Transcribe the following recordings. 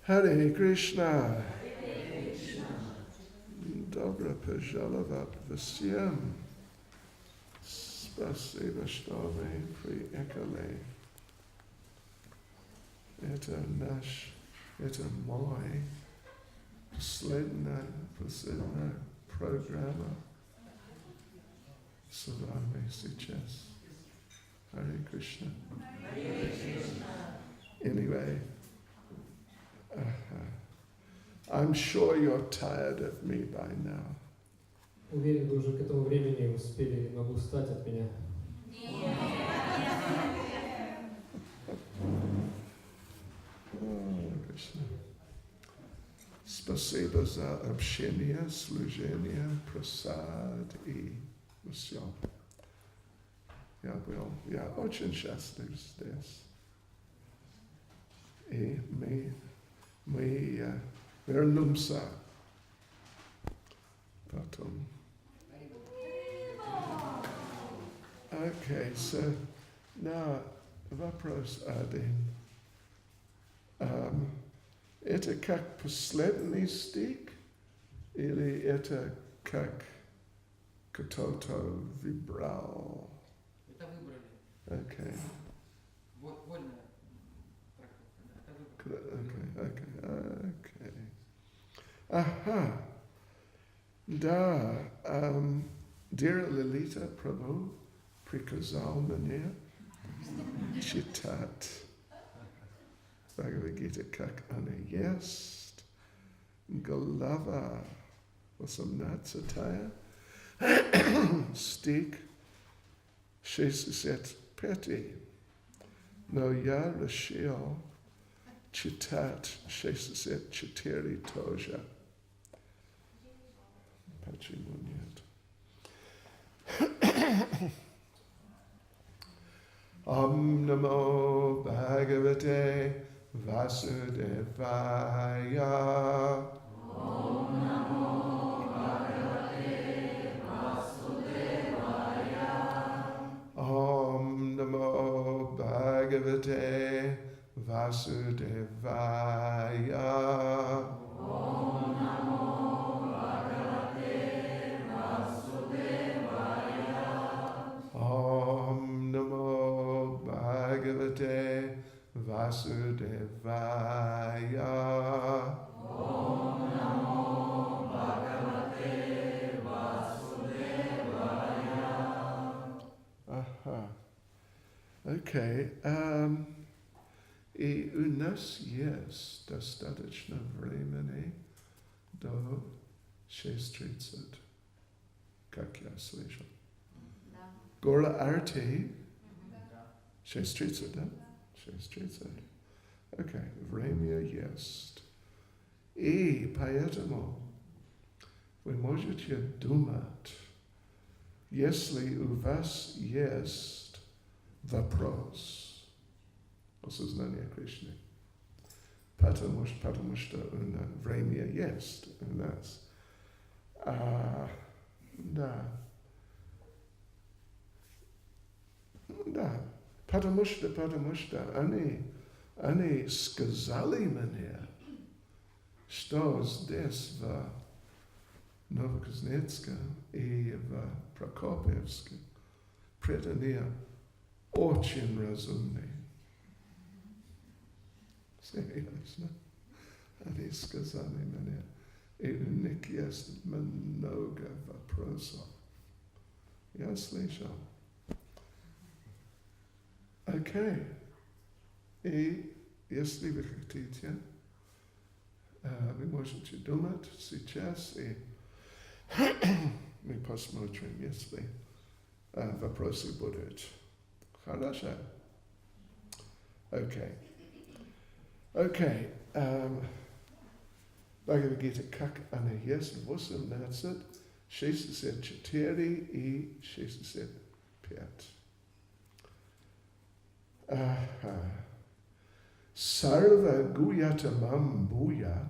Hare Krishna. Dobra požalovat всем. Спасибо, что вы приехали. Это мой последняя программа с вами сейчас. Hare Krishna. Anyway, I'm sure you're tired of me by now. Уверен, вы уже к этому времени успели немного устать от меня. Krishna. Спасибо за общение, служение, просад и все. Я очень счастлив здесь. И мы вернемся потом. Okay, so now вопрос один. Это как последний стих или это как кто-то выбрал? Это выбрали. Okay. Вольная трактовка. Okay. Ага. Да. Dear Lalita Prabhu приказал мне читать Bhagavad Gita, как она есть, глава 18, стих 65. Но я решил читать 64 тоже. Почему нет? Om Namo Bhagavate Vasudevaya. Om Namo Bhagavate Vasudevaya. Om Namo Bhagavate Vasudevaya. Om Namo Bhagavate Vasudevaya. Om Namo Bhagavate Vasudevaya. Om Namo Bhagavate Vasudevaya. Aha. Okay. И у нас есть достаточно времени до 6:30, как я слышал. Гора Арти. 6:30, да? 6:30. Окей, время есть. И поэтому вы можете думать, если у вас есть вопрос о сознании Кришны, потому что время есть у нас. Да, потому что они сказали мне, что здесь в Novokuznetsk и в Прокопьевске преданные очень разумные. Серьезно. Они сказали мне, и у них есть много вопросов. Я слышал. Окей. И если вы хотите, вы можете думать сейчас, и мы посмотрим, если вопросы будут. Хорошо? Окей. Bhagavad Gita, как она есть, 18, 64 и 65. Sarva guyatamam bhuya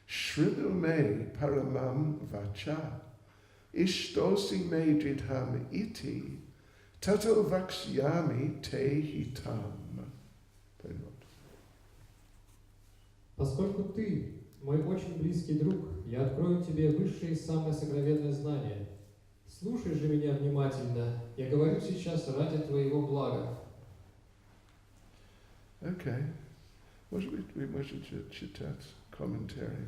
shridu me paramam vacha ishtosi me jidham iti tato vaksyami te hitam. Поскольку ты мой очень близкий друг, я открою тебе высшее и самое сокровенное знание. Слушай же меня внимательно, я говорю сейчас ради твоего блага. Okay. Может быть, вы можете читать комментарий.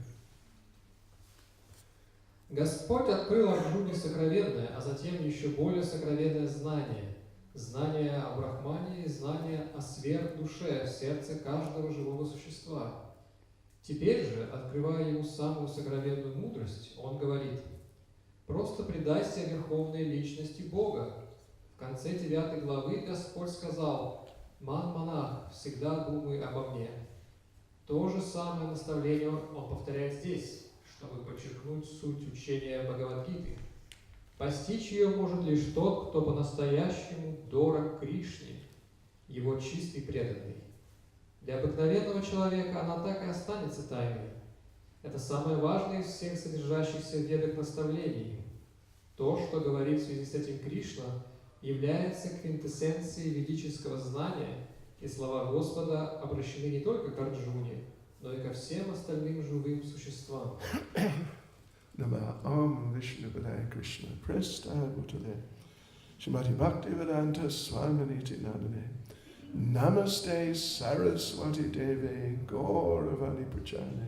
Господь открыл Арджуне сокровенное, а затем еще более сокровенное знание. Знание о Брахмане и знание о сверхдуше в сердце каждого живого существа. Теперь же, открывая ему самую сокровенную мудрость, он говорит: «Просто предайся верховной личности Бога». В конце 9 главы Господь сказал: «Ман-монах, всегда думай обо мне». То же самое наставление он повторяет здесь, чтобы подчеркнуть суть учения Бхагават-гиты. Постичь ее может лишь тот, кто по-настоящему дорог Кришне, его чистый преданный. Для обыкновенного человека она так и останется тайной. Это самое важное из всех содержащихся в ведах наставлений. То, что говорит в связи с этим Кришна, является квинтэссенцией ведического знания, и слова Господа обращены не только к Арджуне, но и ко всем остальным живым существам. Nama Om Vishnu Padaya Krishna Prestaya Bhutale Shrimati Bhaktivedanta Swaminiti Nadane Namaste Saraswati Deve Gauravani Prachane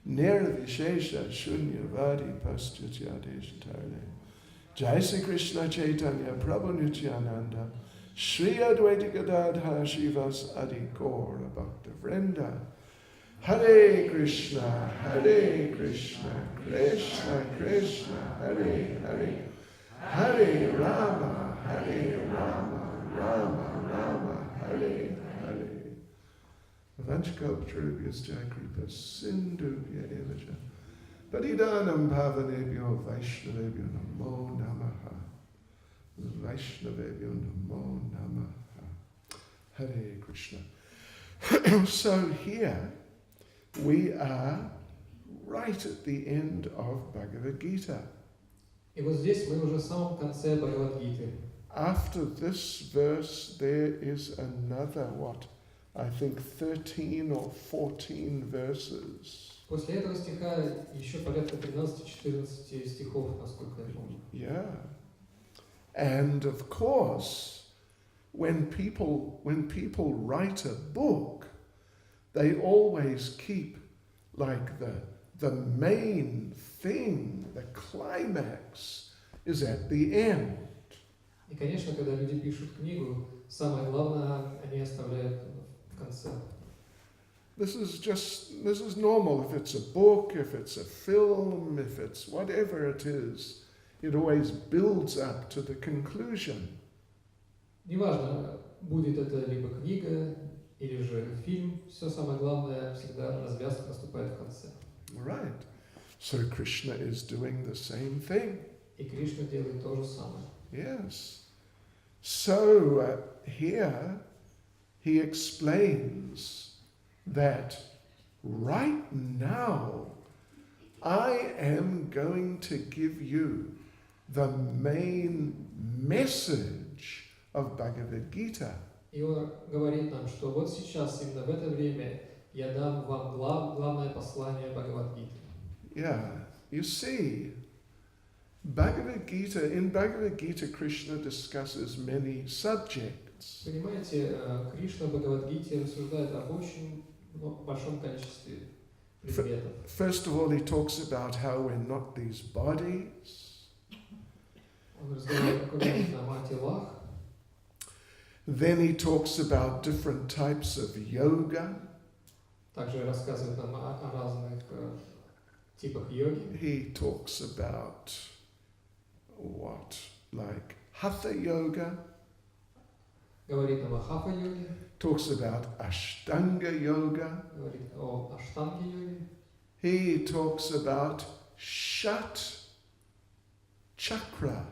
Nirvishesha Shunyavadi Pastutyadeshatarane Jai Sri Krishna Chaitanya Prabhu Nityananda Shri Advaita Gadadha Shivas Adi Gaura Bhakta Vrinda Hare Krishna, Krishna Krishna, Hare Hare, Hare Rama, Rama Rama, Hare Hare. Vanchkalptrubhyas Kripa Sindhubhya Evacha Padidanam Bhavanebhyo Vaishnavebhyo Namo Namaha Vaishnavebhyo Namo Namaha Hare Krishna. So here we are right at the end of Bhagavad Gita. И вот здесь мы уже в самом конце Бхагават-гиты. After this verse, there is another, I think 13 or 14 verses. После этого стиха еще порядка 13-14 стихов, насколько я помню. Yeah. And of course, when people write a book, they always keep like the main thing, the climax is at the end. И, конечно, когда люди пишут книгу, самое главное они оставляют в конце. This is normal. If it's a book, if it's a film, if it's whatever it is, it always builds up to the conclusion. Неважно, будет это либо книга, или же фильм, все самое главное, всегда развязка наступает в конце. Right. So Krishna is doing the same thing. И Кришна делает то же самое. Yes. So here he explains that right now I am going to give you the main message of Bhagavad Gita. И он говорит нам, что вот сейчас, именно в это время, я дам вам главное послание Бхагават-гиты. Yeah, you see, Bhagavad Gita, in Bhagavad Gita, Krishna discusses many subjects. Понимаете, Кришна в Бхагават-гите рассуждает об очень большом количестве предметов. First of all, he talks about how we're not these bodies. Он говорит нам о телах. Then he talks about different types of yoga. Также рассказывает нам о разных типах йоги. He talks about like hatha yoga. Говорит нам о хафа-йоге. Talks about ashtanga yoga. Говорит о аштанге-йоге. He talks about shat chakra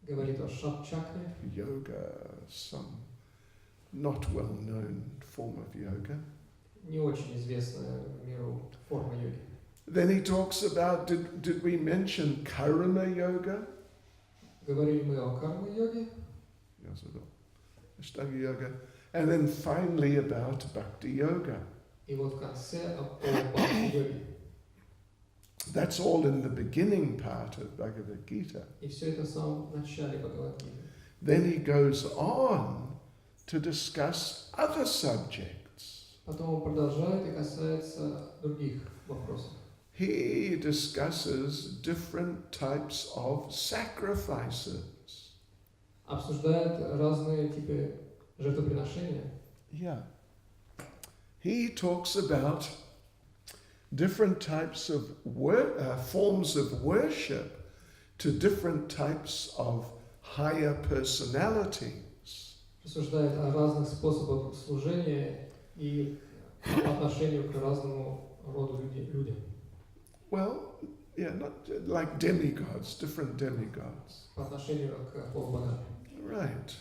Говорит о шат-чакре. yoga, some not well-known form of yoga. Не очень известная миру форма йоги. Then he talks about, did we mention karma yoga? Говорили мы о карма-йоге. Yes, I know. Ashtanga yoga. And then finally about bhakti yoga. И И вот в конце о бхакти-йоге. That's all in the beginning part of Bhagavad Gita. И все это в самом начале Бхагават-гиты. Then he goes on to discuss other subjects. Потом он продолжает и касается других вопросов. He discusses different types of sacrifices. Обсуждает разные типы жертвоприношения. Yeah. He talks about different types of forms of worship to different types of higher personalities. Рассуждает о разных способах служения и по отношению к разному роду людям. Well, yeah, not like demigods, different demigods. По отношению к полубогам. Right.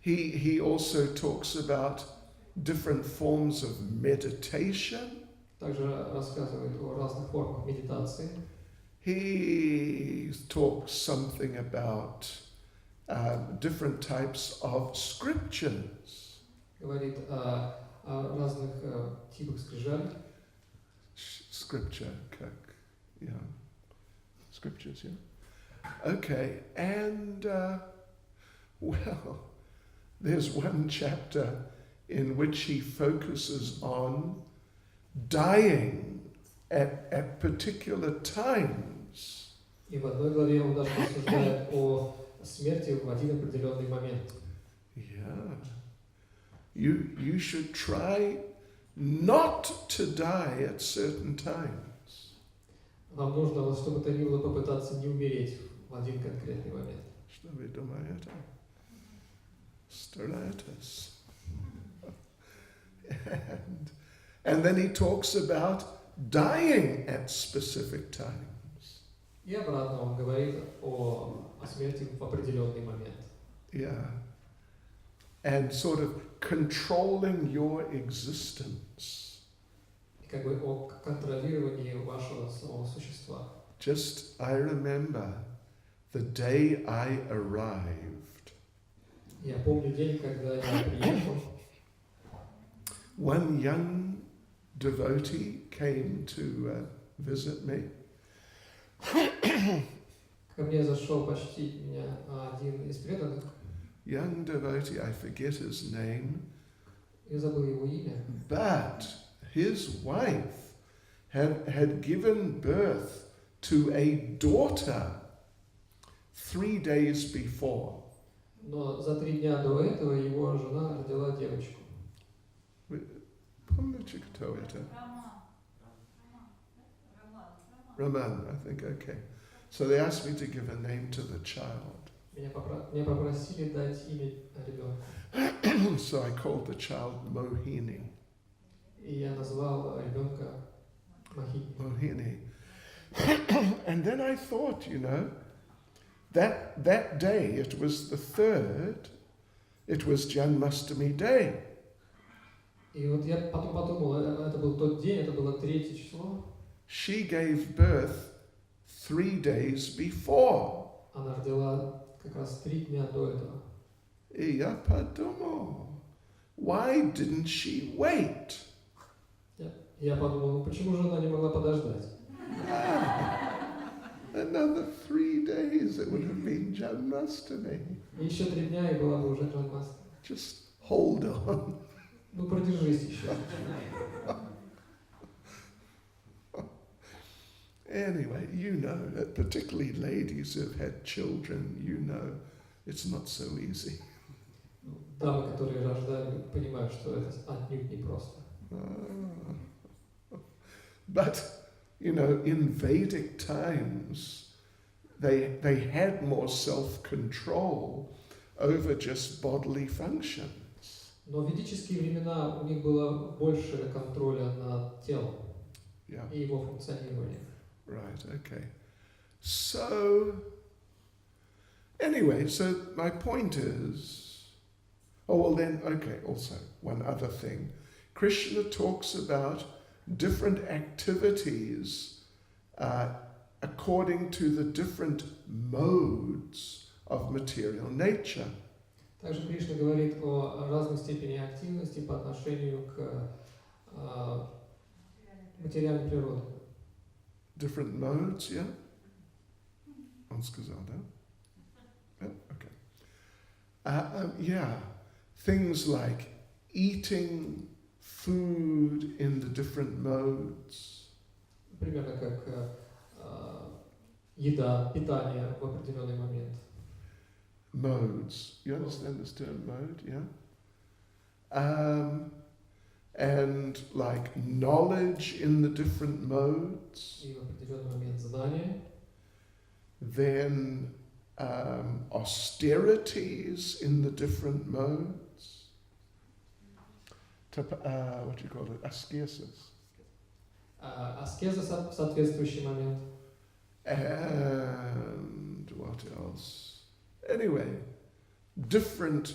He also talks about different forms of meditation. Также рассказывает о разных формах медитации. He talks something about different types of scriptures. Говорит о разных типах скрижалей. Scripture, как, yeah. Scriptures, yeah. Okay, and well, there's one chapter in which he focuses on dying at particular times. И в одной главе он даже рассуждает о смерти в один определенный момент. Yeah. You should try not to die at certain times. Вам нужно во что бы то ни было попытаться не умереть в один конкретный момент. Что вы думаете? Старайтесь. And then he talks about dying at specific times. И обратно он говорит о смерти в определенный момент. Yeah. And sort of controlling your existence. И как бы о контролировании вашего самого существа. Just, I remember the day I arrived. Я помню день, когда я приехал. One young devotee came to visit me. Ко мне зашел почтить меня один из преданных. Young devotee, I forget his name. Я забыл его имя. But his wife had given birth to a daughter 3 days before. Но за 3 дня до этого его жена родила девочку. Помните, кто это? Raman, I think, okay. So they asked me to give a name to the child. Меня попросили дать имя ребенку. So I called the child Mohini. И я назвал ребенка Mohini. And then I thought, you know, that day, it was the 3rd, it was Janmashtami Day. И вот я потом подумал, это был тот день, это было 3 число. She gave birth 3 days before. Она родила как раз 3 дня до этого. И я подумал, why didn't she wait? Я подумал, почему же она не могла подождать? Another 3 days, it would have been Janmashtami. И еще 3 дня, и была бы уже Джанмастами. Just hold on. Ну, продержись еще. Anyway, you know, that particularly ladies who've had children, you know, it's not so easy. Дамы, которые рождали, понимают, что это отнюдь не просто. But, you know, in Vedic times, they had more self-control over just bodily functions. Но в ведические времена у них было больше контроля над телом и его функционированием. Right, okay. So, anyway, so my point is, oh, well then, okay, also, one other thing. Krishna talks about different activities according to the different modes of material nature. Также Кришна говорит о разной степени активности по отношению к материальной природе. Different modes, yeah? Он сказал, да? Yeah, okay. Yeah, things like eating food in the different modes. Примерно как еда, питание в определенный момент. Modes. You understand this term, mode, yeah? And like knowledge in the different modes. И в определенный момент знания. Then austerities in the different modes. What do you call it? Ascesis. Аскеза в соответствующий момент. And what else? Anyway, different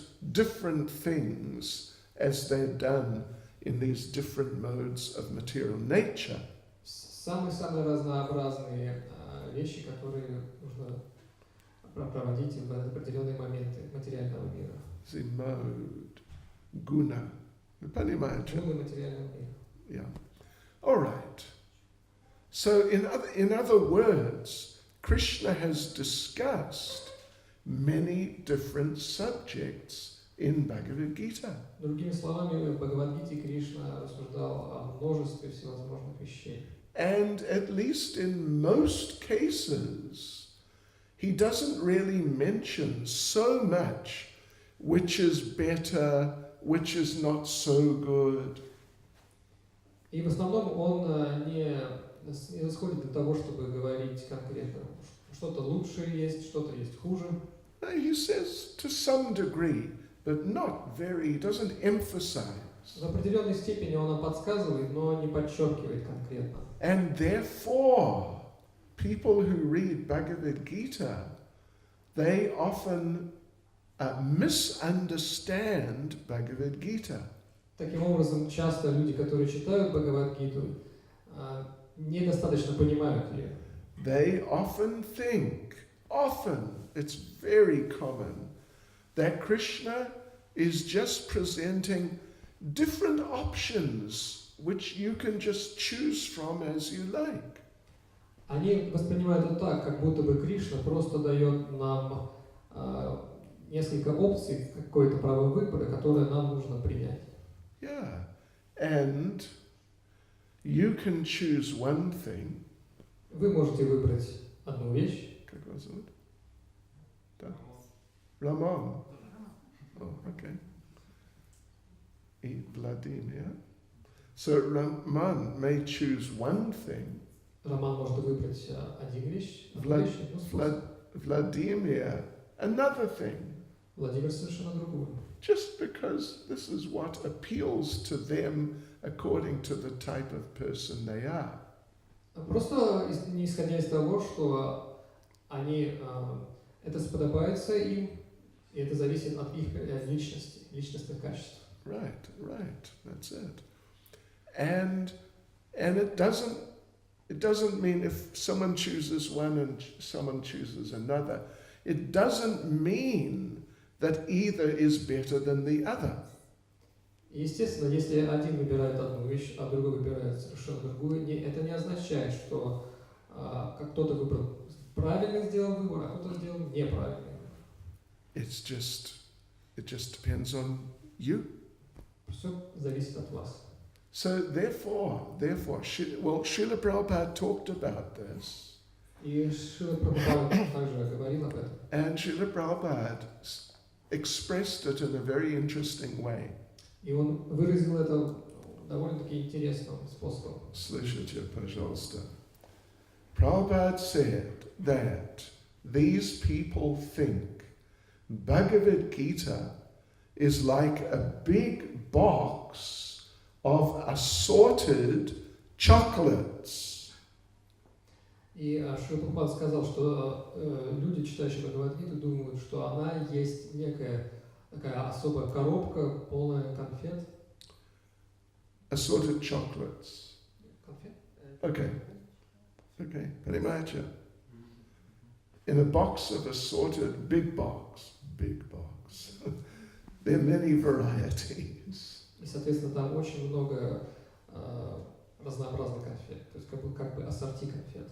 things as they're done in these different modes of material nature. Самые разнообразные вещи, которые нужно проводить в определенные моменты материального мира. The mode, guna. Вы понимаете? Гуны материального мира. Yeah. All right. So in other words, Krishna has discussed many different subjects in Bhagavad Gita. Другими словами, в Бхагавадгите Кришна рассуждал о множестве всевозможных вещей. And at least in most cases, he doesn't really mention so much which is better, which is not so good. И в основном он не исходит до того, чтобы говорить конкретно, что-то лучше есть, что-то есть хуже. No, he says to some degree, but not very, he doesn't emphasize. В определенной степени он подсказывает, но не подчеркивает конкретно. And therefore, people who read Bhagavad Gita, they often misunderstand Bhagavad Gita. Таким образом, часто люди, которые читают Бхагавадгиту, недостаточно понимают ее. They often think, it's very common, that Krishna is just presenting different options which you can just choose from as you like. Они воспринимают это так, как будто бы Кришна просто дает нам несколько опций, какое-то право выбора, которое нам нужно принять. Yeah, and you can choose one thing. Вы можете выбрать одну вещь. Как вас зовут? Да? Ramon. Oh, okay. И Vladimir. So Raman may choose one thing. Роман может выбрать одну вещь, Vladimir another thing. Владимир совершенно другую. Just because this is what appeals to them according to the type of person they are. Просто не исходя из того, что они это сподобается им, и это зависит от их личности, личностных качеств. Right, that's it. And it doesn't mean if someone chooses one and someone chooses another, it doesn't mean that either is better than the other. Естественно, если один выбирает одну вещь, а другой выбирает совершенно другую, это не означает, что как кто-то выбрал правильно сделал выбор, а кто-то сделал неправильный выбор. It just depends on you. Все зависит от вас. So therefore, Srila Prabhupada talked about this. И Шрила Прабхупада также говорил об этом. And Srila Prabhupada expressed it in a very interesting way. И он выразил это довольно-таки интересным способом. Слушайте, пожалуйста. Prabhupada said that these people think Bhagavad Gita is like a big box of assorted chocolates. И Шрила Прабхупада сказал, что люди, читающие Бхагавадгиту, думают, что она есть некая такая особая коробка, полная конфет. Assorted chocolates. Конфет? Okay, понимаете? In a box of assorted, big box, there are many varieties. И, соответственно, там очень много разнообразных конфет. То есть как бы ассорти конфет.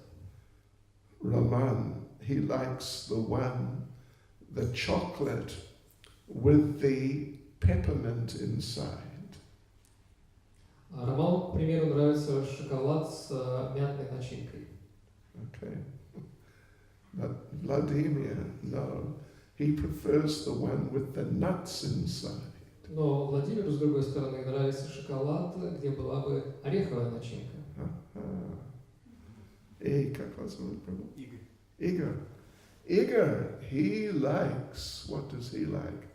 Raman, he likes the chocolate with the peppermint inside. Роману, к примеру, нравится шоколад с мятной начинкой. Okay. But Vladimir, no, he prefers the one with the nuts inside. Но Владимиру, с другой стороны, нравится шоколад, где была бы ореховая начинка. Как вас зовут, Igor. Igor, he likes, what does he like?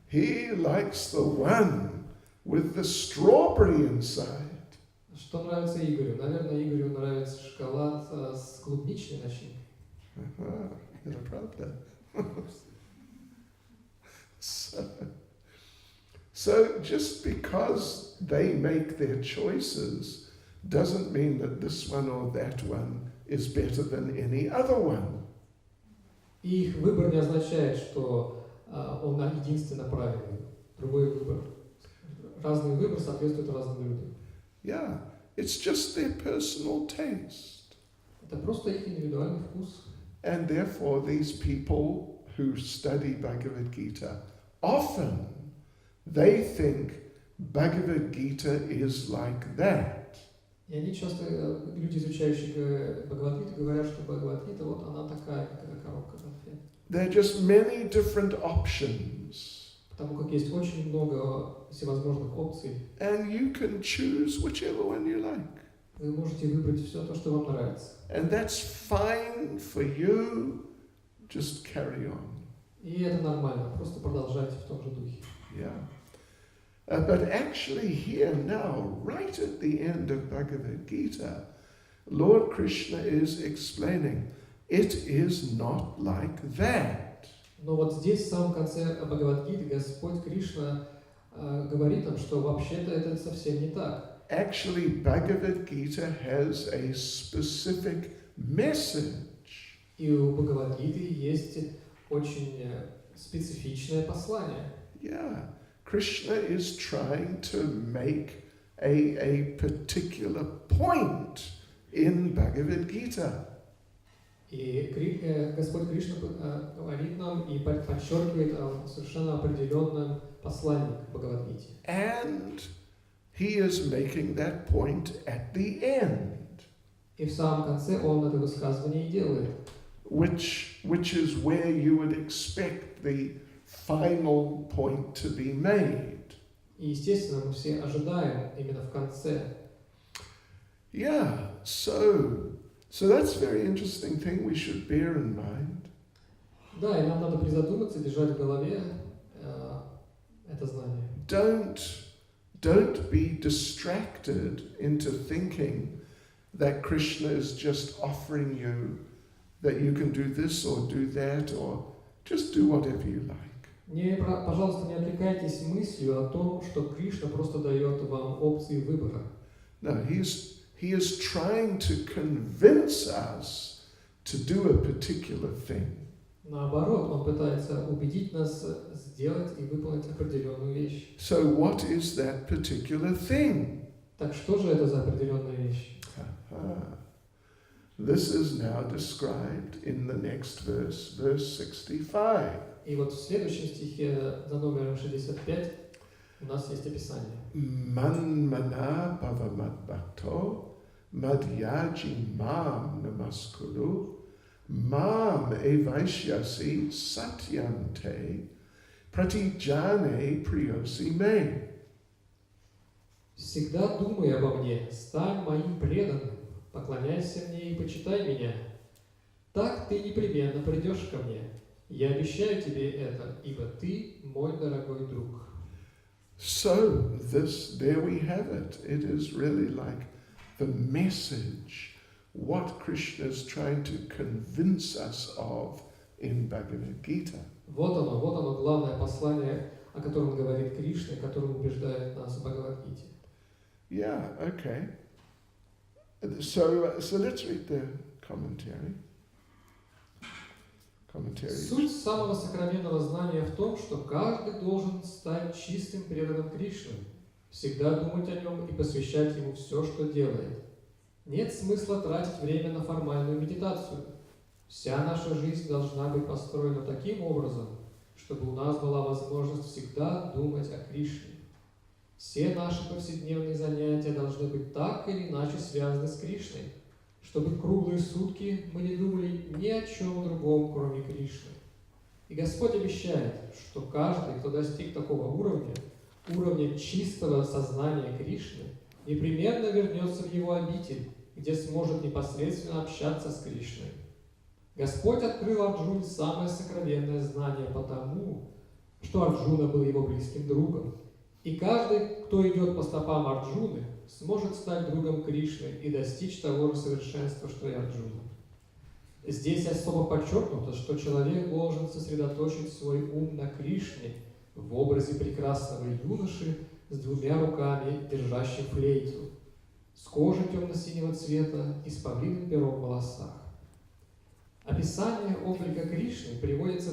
He likes the one with the strawberry inside. Что нравится Игорю? Наверное, Игорю нравится шоколад с клубничной начинкой. Это правда. So just because they make their choices doesn't mean that this one or that one is better than any other one. И их выбор не означает, что он единственно правильный. Другой выбор. Разный выбор соответствует разным людям. Yeah, it's just their personal taste. Это просто их индивидуальный вкус. And therefore these people who study Bhagavad Gita, often they think Bhagavad Gita is like that. И они часто, люди, изучающие Бхагават-гиту, говорят, что Бхагават-гита, вот она такая, как эта коробка конфет. There are just many different options. Потому как есть очень много всевозможных опций. And you can choose whichever one you like. Вы можете выбрать все то, что вам нравится. And that's fine for you. Just carry on. И это нормально, просто продолжайте в том же духе. Yeah. But actually here now, right at the end of Bhagavad Gita, Lord Krishna is explaining, it is not like that. Но вот здесь, в самом конце Бхагават-гиты, Господь Кришна говорит нам, что вообще-то это совсем не так. Actually, Bhagavad Gita has a specific message. И у Бхагават-гиты есть очень специфичное послание. Yeah, Krishna is trying to make a particular point in Bhagavad Gita. И Господь Кришна говорит нам и подчеркивает о совершенно определенном послании к Бхагават-гите. And he is making that point at the end. И в самом конце он это высказывание и делает. Which is where you would expect the final point to be made. И, естественно, мы все ожидаем именно в конце. Yeah, so that's a very interesting thing we should bear in mind. Да, и нам надо призадуматься, держать в голове это знание. Don't be distracted into thinking that Krishna is just offering you that you can do this or do that or just do whatever you like. Пожалуйста, не отвлекайтесь мыслью о том, что Кришна просто дает вам опции выбора. No, he is trying to convince us to do a particular thing. Наоборот, он пытается убедить нас сделать и выполнить определенную вещь. So what is that particular thing? Так что же это за определенная вещь? This is now described in the next verse, verse 65. И вот в следующем стихе за номером 65 у нас есть описание. Manmana bhavamad bhakto madhyaji mam namaskuru mam evaishyasi satyante pratijane priyosi me. Всегда думай обо мне, стань моим преданным, поклоняйся мне и почитай меня. Так ты непременно придешь ко мне. Я обещаю тебе это, ибо ты мой дорогой друг. So there we have it. It is really like the message, what Krishna is trying to convince us of in Bhagavad Gita. Вот оно главное послание, о котором говорит Кришна, которым убеждает нас в Бхагават-гите. Yeah, okay. So let's read the commentary. commentaries. Суть самого сокровенного знания в том, что каждый должен стать чистым преданным Кришне, всегда думать о нем и посвящать ему все, что делает. Нет смысла тратить время на формальную медитацию. Вся наша жизнь должна быть построена таким образом, чтобы у нас была возможность всегда думать о Кришне. Все наши повседневные занятия должны быть так или иначе связаны с Кришной, чтобы круглые сутки мы не думали ни о чем другом, кроме Кришны. И Господь обещает, что каждый, кто достиг такого уровня чистого сознания Кришны, непременно вернется в его обитель, где сможет непосредственно общаться с Кришной. Господь открыл Арджуне самое сокровенное знание потому, что Арджуна был его близким другом. И каждый, кто идет по стопам Арджуны, сможет стать другом Кришны и достичь того же совершенства, что и Арджуна. Здесь особо подчеркнуто, что человек должен сосредоточить свой ум на Кришне в образе прекрасного юноши с двумя руками, держащим флейту, с кожей темно-синего цвета и с павлиным пером в волосах. Описание облика Кришны приводится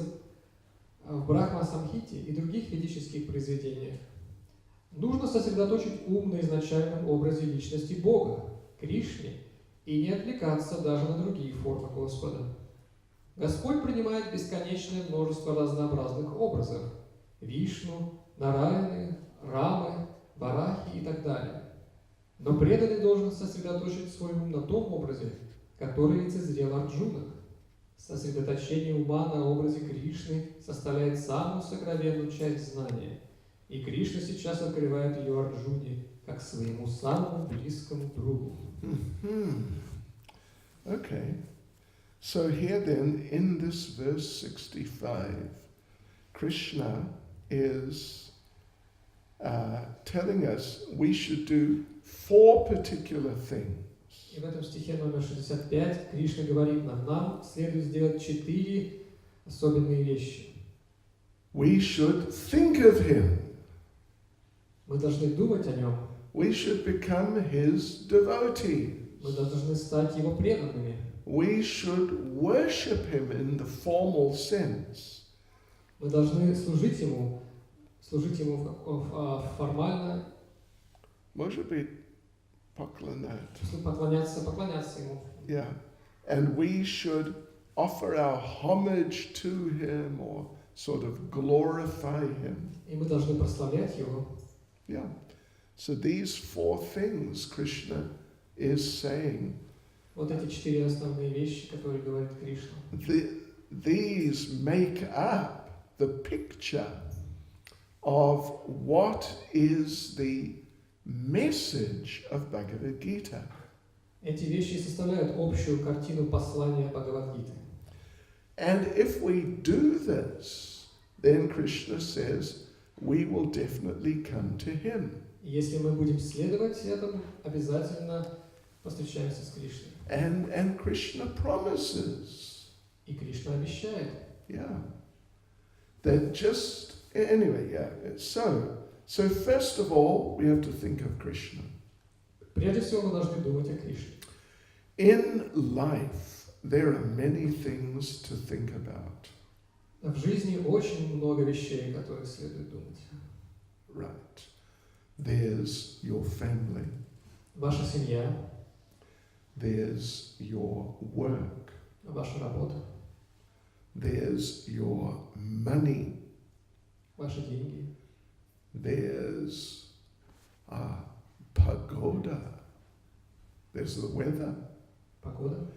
в Брахма-самхите и других ведических произведениях. Нужно сосредоточить ум на изначальном образе личности Бога, Кришне, и не отвлекаться даже на другие формы Господа. Господь принимает бесконечное множество разнообразных образов – Вишну, Нараяны, Рамы, Варахи и так далее. Но преданный должен сосредоточить свой ум на том образе, который лицезрел Арджуна. Сосредоточение ума на образе Кришны составляет самую сокровенную часть знания, и Кришна сейчас открывает ее Арджуне как своему самому близкому другу. Okay. So here then, in this verse 65, Krishna is telling us we should do 4 particular things. И в этом стихе номер 65 Кришна говорит нам следует сделать 4 особенные вещи. We should think of him. Мы должны думать о нем. We should become his devotees. Мы должны стать его преданными. We should worship him in the formal sense. Мы должны служить ему формально. Может быть, поклонять. Поклоняться ему. Yeah. And we should offer our homage to him or sort of glorify him. И мы должны прославлять его. Yeah. So these 4 things Krishna is saying. Вот эти 4 основные вещи, которые говорит Кришна. These make up the picture of what is the message of Bhagavad Gita. Эти вещи составляют общую картину послания Бхагават-гиты. And if we do this, then Krishna says, we will definitely come to him. Если мы будем следовать этому, обязательно повстречаемся с Кришной. And Krishna promises. И Кришна обещает. Yeah. That just, anyway, yeah. So first of all, we have to think of Krishna. Прежде всего, мы должны думать о Кришне. In life, there are many things to think about. В жизни очень много вещей, о которых следует думать. Right. There's your family. Ваша семья, There's your work. ваша работа, There's your money. ваши деньги, There's pagoda. There's the weather. погода,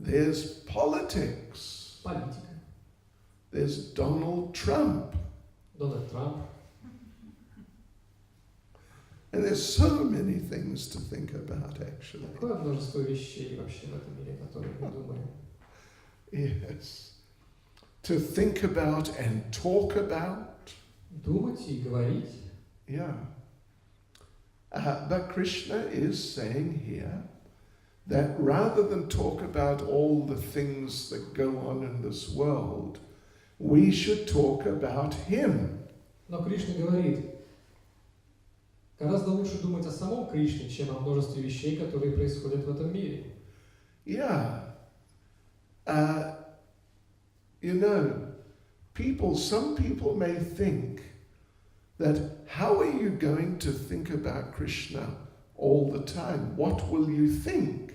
There's politics. политика, There's Donald Trump. Дональд Трамп. And there's so many things to think about, actually. Какое множество вещей вообще в этом мире, о которых мы думаем. Yes. To think about and talk about. Думать и говорить. Yeah. But Krishna is saying here that rather than talk about all the things that go on in this world, we should talk about him. Но Кришна говорит, гораздо лучше думать о самом Кришне, чем о множестве вещей, которые происходят в этом мире. Yeah. You know, some people may think that how are you going to think about Krishna all the time? What will you think?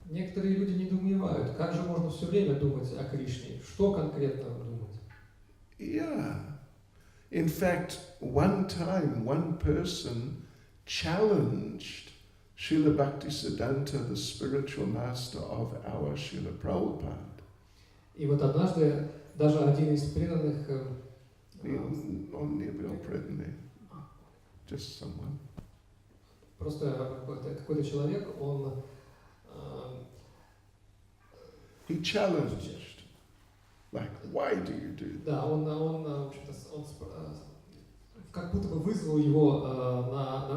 Некоторые люди недоумевают, как же можно все время думать о Кришне, что конкретно думать. Yeah. In fact, one time, one person challenged Srila Bhaktisiddhanta, the spiritual master of our Srila Prabhupada. И вот однажды даже один из преданных, Он не был преданный, just someone. просто какой-то человек, он He challenged, like, why do you do that? да, он в общем-то, как будто бы вызвал его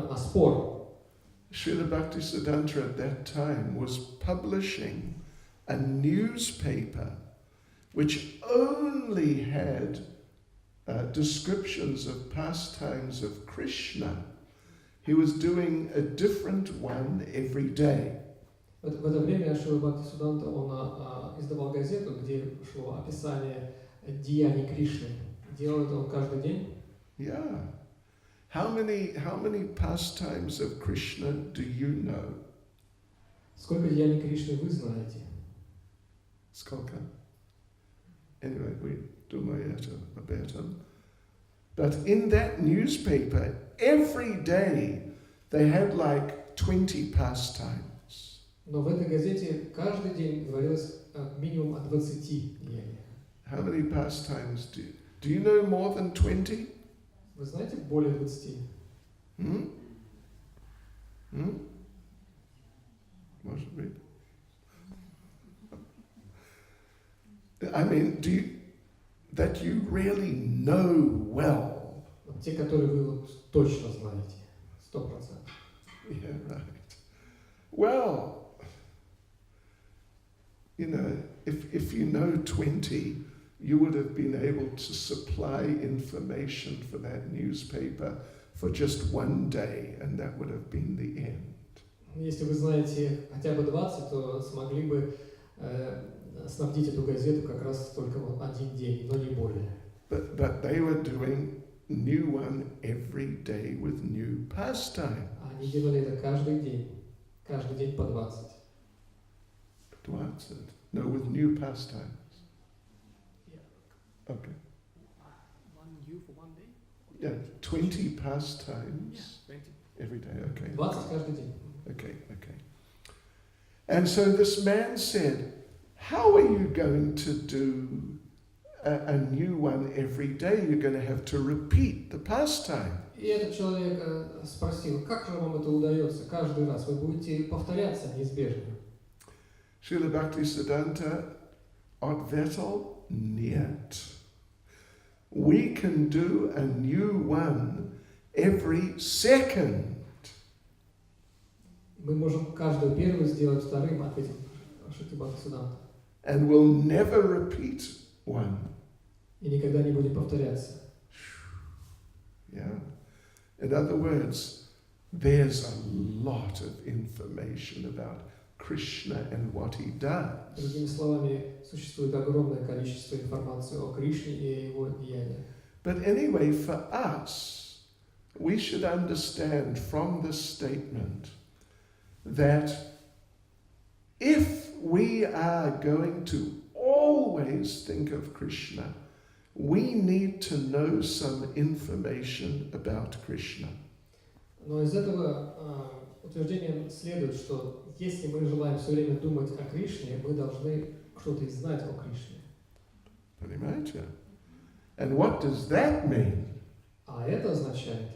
на спор. Srila Bhaktisiddhanta at that time was publishing a newspaper which only had descriptions of pastimes of Krishna. He was doing a different one every day. В это время Шрила Бхактисиддханта, он издавал газету, где шло описание деяний Кришны. Делал это он каждый день. Yeah. How many pastimes of Krishna do you know? Сколько деяний Кришны вы знаете? Сколько? Anyway, we думаем об этом. But in that newspaper, every day they had like 20 pastimes. Но в этой газете каждый день говорилось минимум о 20 деяниях. How many pastimes do you know more than 20? Вы знаете более 20? Может быть. I mean, that you really know well? Те, которые вы вот точно знаете, 100%. Yeah, right. Well, you know, if you know 20, you would have been able to supply information for that newspaper for just one day, and that would have been the end. Если вы знаете хотя бы 20, то смогли бы снабдить эту газету как раз только один день, но не более. But they were doing new one every day with new pastime. Они делали это каждый день по 20. 20? No, with new pastimes. Okay. One you for one day? Yeah, 20 pastimes 20. every day. Okay. 20 каждый день. Okay. And so this man said, how are you going to do a new one every day? You're going to have to repeat the pastime. И этот человек спросил, как же вам это удается каждый раз? Вы будете повторяться неизбежно. Srila Bhaktisiddhanta Advaita Niet. We can do a new one every second. Мы можем каждого первого сделать вторым, ответил Шрила Бхактисиддханта. And we'll never repeat one. И никогда не будем повторяться. Yeah. In other words, there's a lot of information about Krishna and what he does. Другими словами, существует огромное количество информации о Кришне и о его деяниях. But anyway, for us, we should understand from this statement that if we are going to always think of Krishna, we need to know some information about Krishna. Но из этого утверждения следует, что если мы желаем все время думать о Кришне, мы должны что-то знать о Кришне. Понимаете? And what does that mean? А это означает,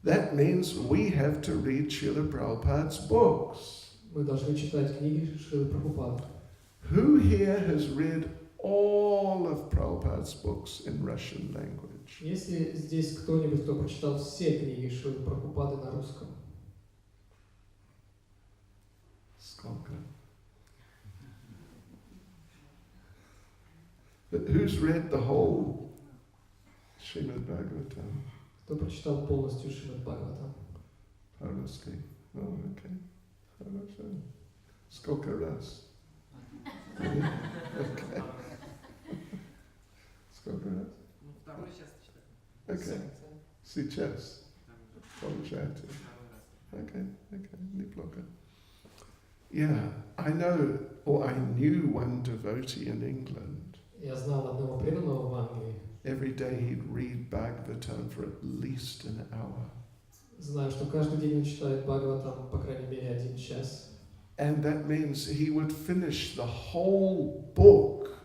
That means we have to read Srila Prabhupada's books. мы должны читать книги Шрилы Прабхупады. Who here has read all of Prabhupada's books in Russian language? Если здесь кто-нибудь, кто прочитал все книги Шрилы Прабхупады на русском? Сколько? But who's read the whole Srimad Bhagavatam? Кто прочитал полностью Шримад Бхагаватам? По-русски. Oh, okay. Хорошо. Сколько раз? Okay. Сколько раз? Ну, второй сейчас читаю. Okay. Сейчас. Получается. Второй раз. Okay. Неплохо. Yeah, I know, or I knew one devotee in England. Я знал одного преданного в Англии. Every day he'd read Bhagavatam for at least an hour. Знаю, что каждый день он читает Бхагаватам, по крайней мере, 1 час. And that means he would finish the whole book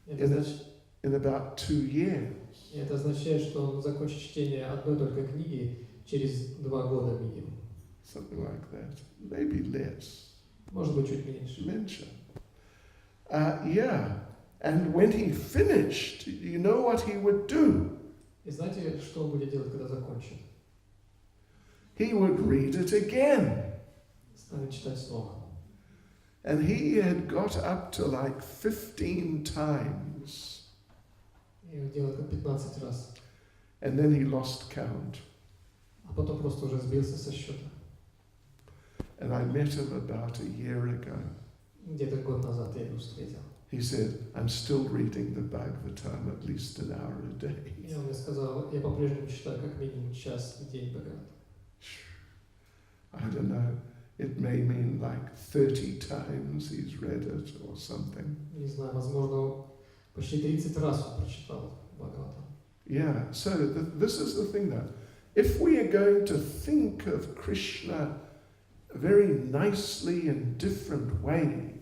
in about 2 years. Это означает, что он закончит чтение одной только книги через 2 года минимум. Something like that. Maybe less. Может быть, чуть меньше. Mention. Yeah. And when he finished, you know what he would do? И знаете, что он будет делать, когда закончит? He would read it again. Станет читать снова. And he had got up to like 15 times. И он делает это 15 раз. And then he lost count. А потом просто уже сбился со счета. And I met him about a year ago. Где-то год назад я его встретил. He said, I'm still reading the Bhagavatam at least an hour a day. И он мне сказал, я по-прежнему читаю как минимум час в день Бхагават. I don't know, it may mean like 30 times he's read it or something. Не знаю, возможно, почти 30 раз он прочитал Бхагаватам. Yeah, so this is the thing now. If we are going to think of Krishna very nicely in different ways,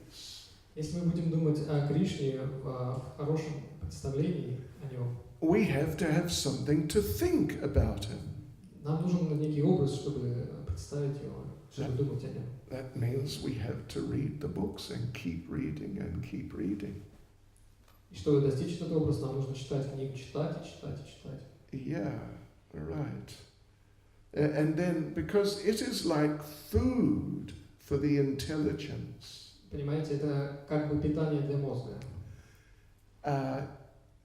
Если мы будем думать о Кришне в хорошем представлении о нем, we have to have something to think about him. нам нужен некий образ, чтобы представить его, чтобы думать о нем. That means we have to read the books and keep reading and keep reading. И чтобы достичь этот образ, нам нужно читать книгу, читать и читать и читать. Yeah, right. And then, because it is like food for the intelligence. Понимаете, это как бы питание для мозга.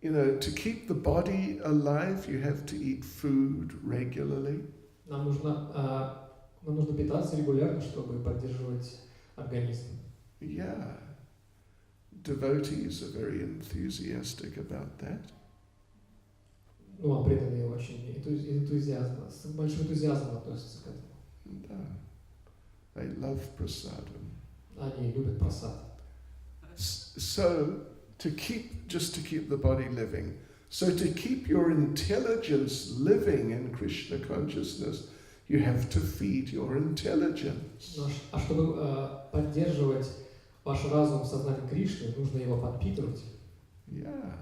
You know, to keep the body alive, you have to eat food regularly. Нам нужно питаться регулярно, чтобы поддерживать организм. Yeah. Devotees are very enthusiastic about that. Ну, а преданные очень с большим энтузиазмом относятся к этому. Да. They love prasadam. Они любят прасад. So, just to keep the body living, so to keep your intelligence living in Krishna consciousness, you have to feed your intelligence. А чтобы поддерживать ваш разум в сознании Кришны, нужно его подпитывать. Yeah.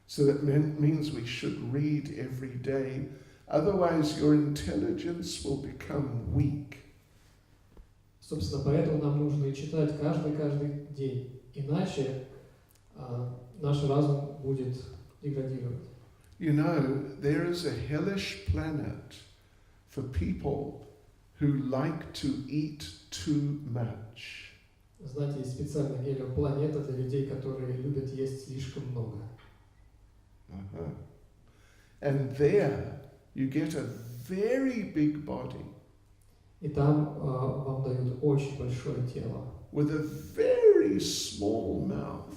So that means we should read every day. Otherwise, your intelligence will become weak. Собственно, поэтому нам нужно и читать каждый день. Иначе наш разум будет деградировать. You know, there is a hellish planet for people who like to eat too much. Знаете, есть специальная планета для людей, которые любят есть слишком много. And there you get a very big body. И там вам дают очень большое тело With a very small mouth.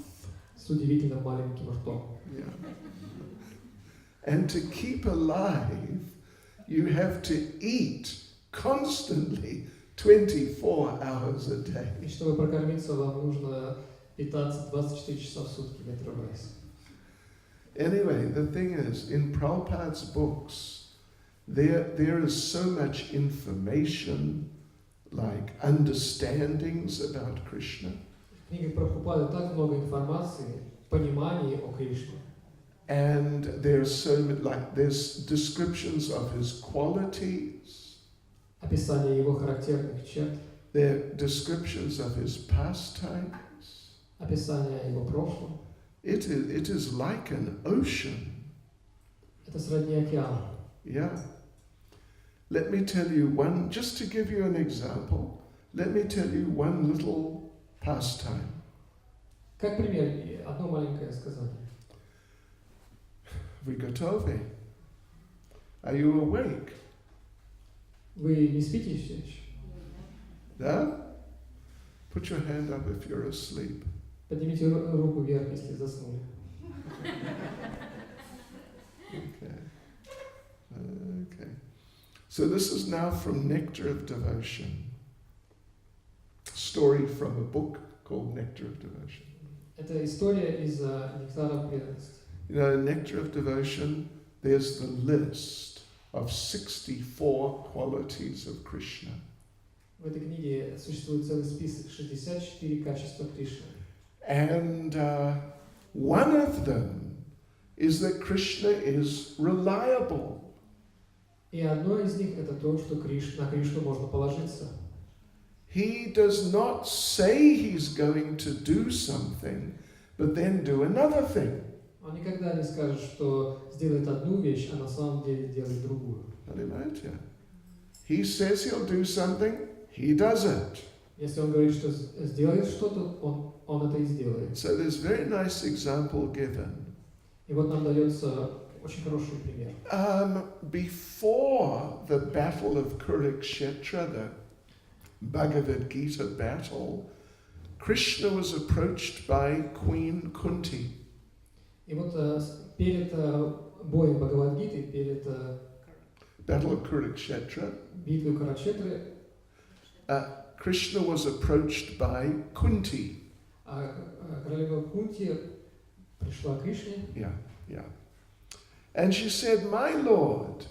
с удивительно маленьким ртом. Yeah. And to keep alive, you have to eat constantly 24 hours a day. И чтобы прокормиться, вам нужно питаться 24 часа в сутки, не отрываясь. Anyway, the thing is, in Prabhupada's books, there is so much information, like understandings about Krishna. В книгах Прабхупады так много информации, понимания о Кришне. And there's descriptions of his qualities. Описание его характерных черт, There are descriptions of his pastimes. описание его прошлого. It is like an ocean. Это сродни океану. Yeah. Let me tell you one, just to give you an example, let me tell you one little pastime. Как пример, одно маленькое сказание. Вы готовы? Are you awake? Вы не спите все еще? Да? Put your hand up if you're asleep. Поднимите руку вверх, если заснули. So this is now from Nectar of Devotion. Story from a book called Nectar of Devotion. Это история из «Нектара преданности». You know, in Nectar of Devotion, there's the list of 64 qualities of Krishna. В этой книге существует целый список 64 качества Кришны. And one of them is that Krishna is reliable. И одно из них это то, что на Кришну можно положиться. He does not say he's going to do something, but then do another thing. Он никогда не скажет, что сделает одну вещь, а на самом деле делает другую. Понимаете? He says he'll do something, he does it. Если он говорит, что сделает что-то, он это и сделает. So there's a very nice example given. И вот нам дается очень хороший пример. Before the battle of Kurukshetra, the Bhagavat Gita battle, Krishna was approached by Queen Kunti. И вот перед боем Бхагавад-гиты, перед Battle of Kurukshetra, битвой Курукшетры, Krishna was approached by Kunti. королева Кунти пришла к Кришне. Yeah. And she said, "My Lord,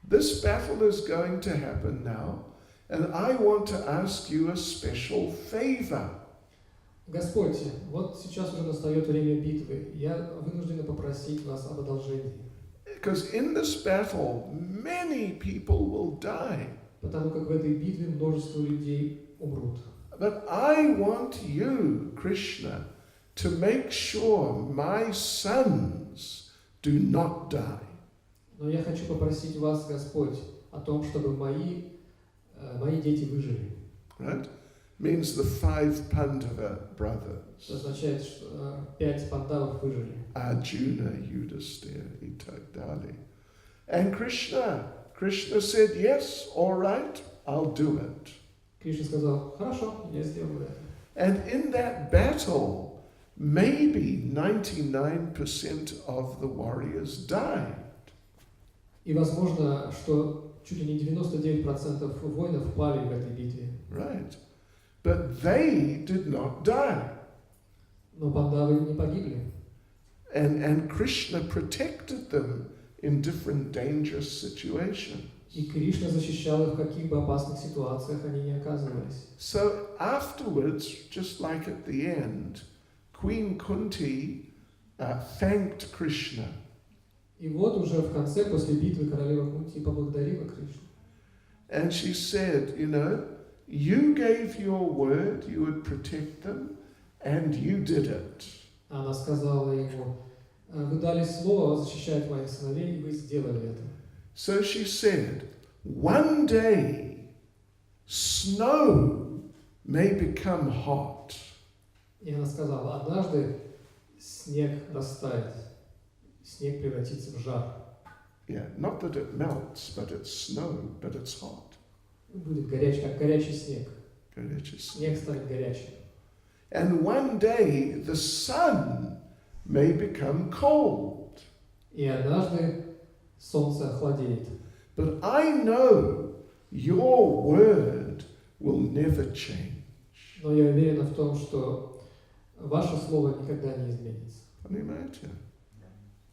this battle is going to happen now, and I want to ask you a special favor." Господь, вот сейчас уже настает время битвы. Я вынуждена попросить вас об одолжении. Because in this battle, many people will die. Потому как в этой битве множество людей умрут. But I want you, Krishna, to make sure my sons do not die. Но я хочу попросить вас, Господь, о том, чтобы мои дети выжили. Right? Means the 5 Pandava brothers. Это означает, что 5 пандавов выжили. Arjuna, Yudhisthira, и так далее. And Krishna said, "Yes, all right, I'll do it." Кришна сказал, хорошо, я сделаю это. And in that battle, maybe 99% of the warriors died. И возможно, что чуть ли не 99% воинов пали в этой битве. Right. But they did not die. Но пандавы не погибли. And Krishna protected them in different dangerous situations. И Кришна защищал их, в каких бы опасных ситуациях они не оказывались. So afterwards, just like at the end, Queen Kunti thanked Krishna. И вот уже в конце, после битвы, королева Кунти поблагодарила Кришну. And she said, you know, you gave your word, you would protect them, and you did it. Она сказала ему, вы дали слово защищать моих сыновей, и вы сделали это. So she said, one day snow may become hot. И она сказала, однажды снег растает, снег превратится в жар. Yeah, not that it melts, but it's snow, but it's hot. Будет горячий, как горячий снег. Горячий снег. Снег станет горячим. And one day the sun may become cold. И однажды солнце охладеет. But I know your word will never change. Но я уверена в том, что ваше слово никогда не изменится. Понимаете?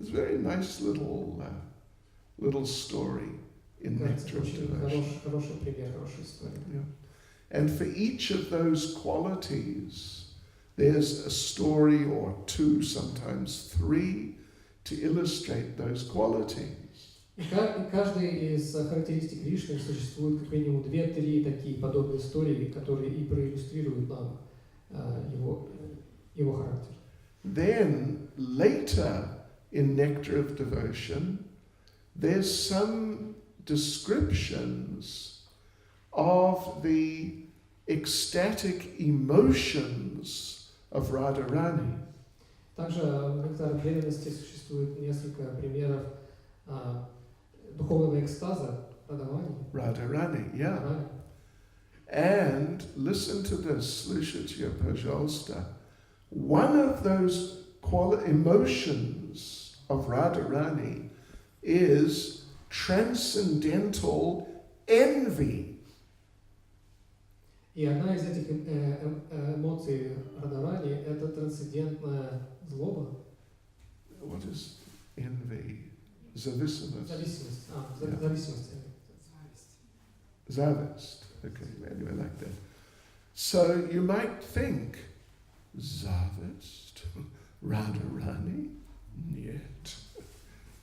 It's a very nice little story in Nectar of Очень Devotion. хороший пример, хорошая история. Yeah. And for each of those qualities, there's a story or 2, sometimes 3, to illustrate those qualities. И каждой из характеристик Кришны существует как минимум 2-3 такие подобные истории, которые и проиллюстрируют нам его характер. Then later in Nectar of Devotion, there's some descriptions of the ecstatic emotions of Radharani. Также в Нектаре преданности существует несколько примеров духовного экстаза Radharani, yeah. And listen to this, слушайте, пожалуйста. One of those emotions of Radharani is transcendental envy. И одна из этих эмоций Радharani – это трансцендентная злоба, What is envy? Зависимость. зависимость. Yeah. Зависимость. Zavist. Okay, anyway, like that. So you might think, Zavist? Radharani? Niet.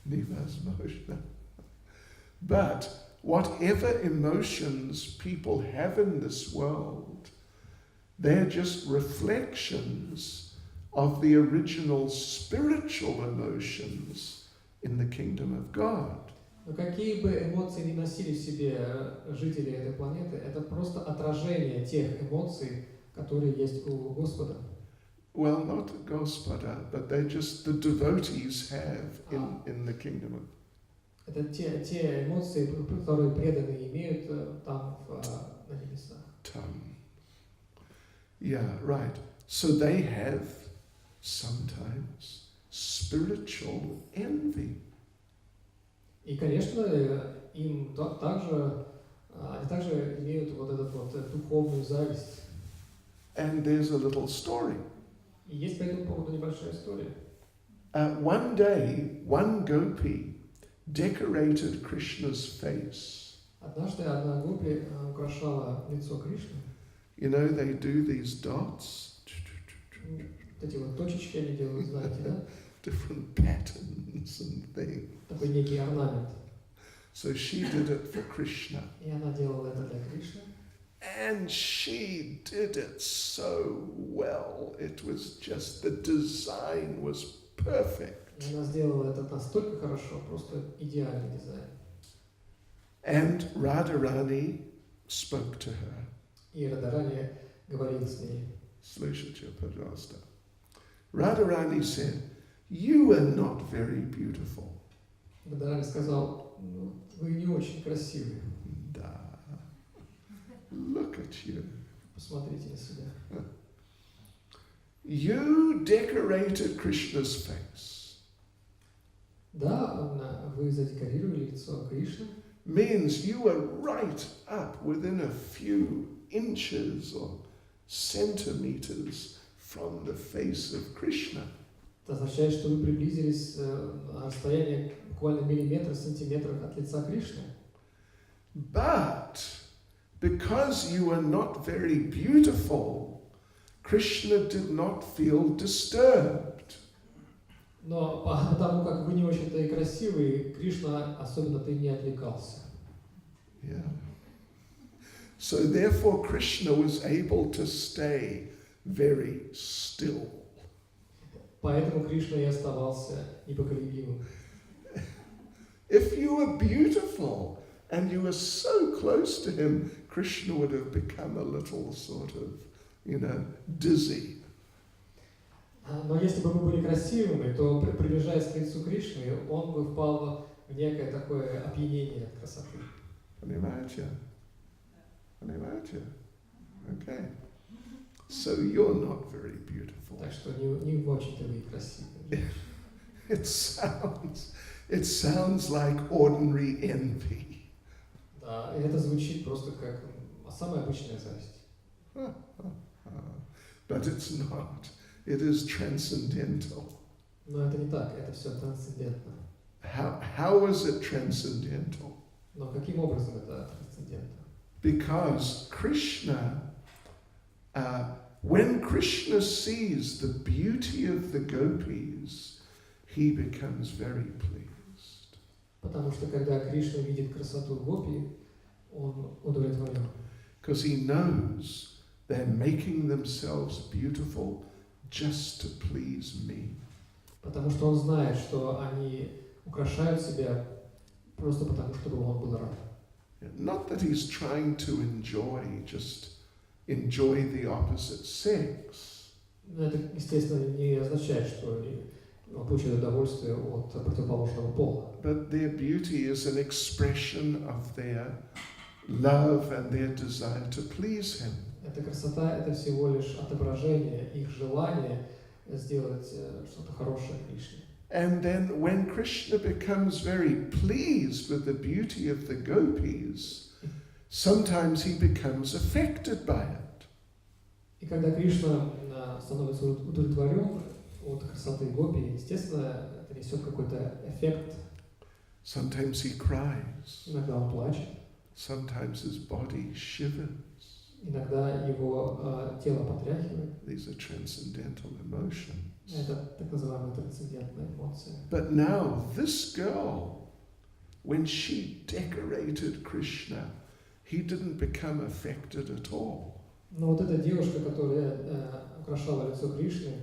Nivasmoshna. But whatever emotions people have in this world, they're just reflections of the original spiritual emotions in the kingdom of God. Но какие бы эмоции ни носили в себе жители этой планеты, это просто отражение тех эмоций, которые есть у Господа. Well, not Gospoda, but they just, the devotees have in the kingdom of. Это те эмоции, которые преданные имеют там на небесах. Yeah, right. So they have sometimes spiritual envy. И, конечно, им они также имеют вот эту вот духовную зависть. And there's a little story. И есть по этому поводу небольшая история. One day, one gopi decorated Krishna's face. Однажды одна гопи украшала лицо Кришны. You know, they do these dots, Вот эти вот точечки они делают, знаете, да? different patterns and things. Такой некий орнамент. So she did it for Krishna. И она делала это для Кришны. And she did it so well. It was just, the design was perfect. И она сделала это настолько хорошо, просто идеальный дизайн. And Radharani spoke to her. И Радharani говорил с ней. Слушайте, пожалуйста. Radharani said, "You are not very beautiful." Радharani сказал, ну, вы не очень красивые. Da. Look at you. Посмотрите на себя. You decorated Krishna's face. Да, вы задекорировали лицо Кришны. Means you were right up within a few inches or centimeters from the face of Krishna. Это означает, что вы приблизились на расстояние буквально миллиметра, сантиметров от лица Кришны. But because you were not very beautiful, Krishna did not feel disturbed. Но потому как вы не очень-то и красивые, Кришна особенно-то и не отвлекался. Yeah. So therefore Krishna was able to stay very still. Поэтому Кришна и оставался непоколебимым. If you were beautiful and you were so close to him, Krishna would have become a little sort of, dizzy. Но если бы вы были красивыми, то, приближаясь к лицу Кришны, он бы впал в некое такое опьянение от красоты. Понимаете? Okay. So you're not very beautiful. Так что не очень-то вы и красивые. It sounds like ordinary envy. Да, и это звучит просто как самая обычная зависть. But it's not. It is transcendental. Но это не так, это все трансцендентно. How is it transcendental? Но каким образом это трансцендентно? Because Krishna, when Krishna sees the beauty of the gopis, he becomes very pleased. Потому что когда Кришна видит красоту гопи, он удовлетворен. Because he knows they're making themselves beautiful just to please me. Потому что он знает, что они украшают себя просто потому, чтобы он был рад. Not that he's trying to enjoy the opposite sex. Но это, естественно, не означает, что он получает удовольствие от противоположного пола. But their beauty is an expression of their love and their desire to please him. Эта красота – это всего лишь отображение их желания сделать что-то хорошее Кришне. And then when Krishna becomes very pleased with the beauty of the gopis, sometimes he becomes affected by it. И когда Кришна становится удовлетворен от красоты гопи, естественно, это несет какой-то эффект. Sometimes he cries. Иногда он плачет, Sometimes his body shivers. иногда его тело потряхивает. These are transcendental emotions. Это так называемая трансцендентная эмоция. But now this girl, when she decorated Krishna, he didn't become affected at all. Но вот эта девушка, которая украшала лицо Кришны,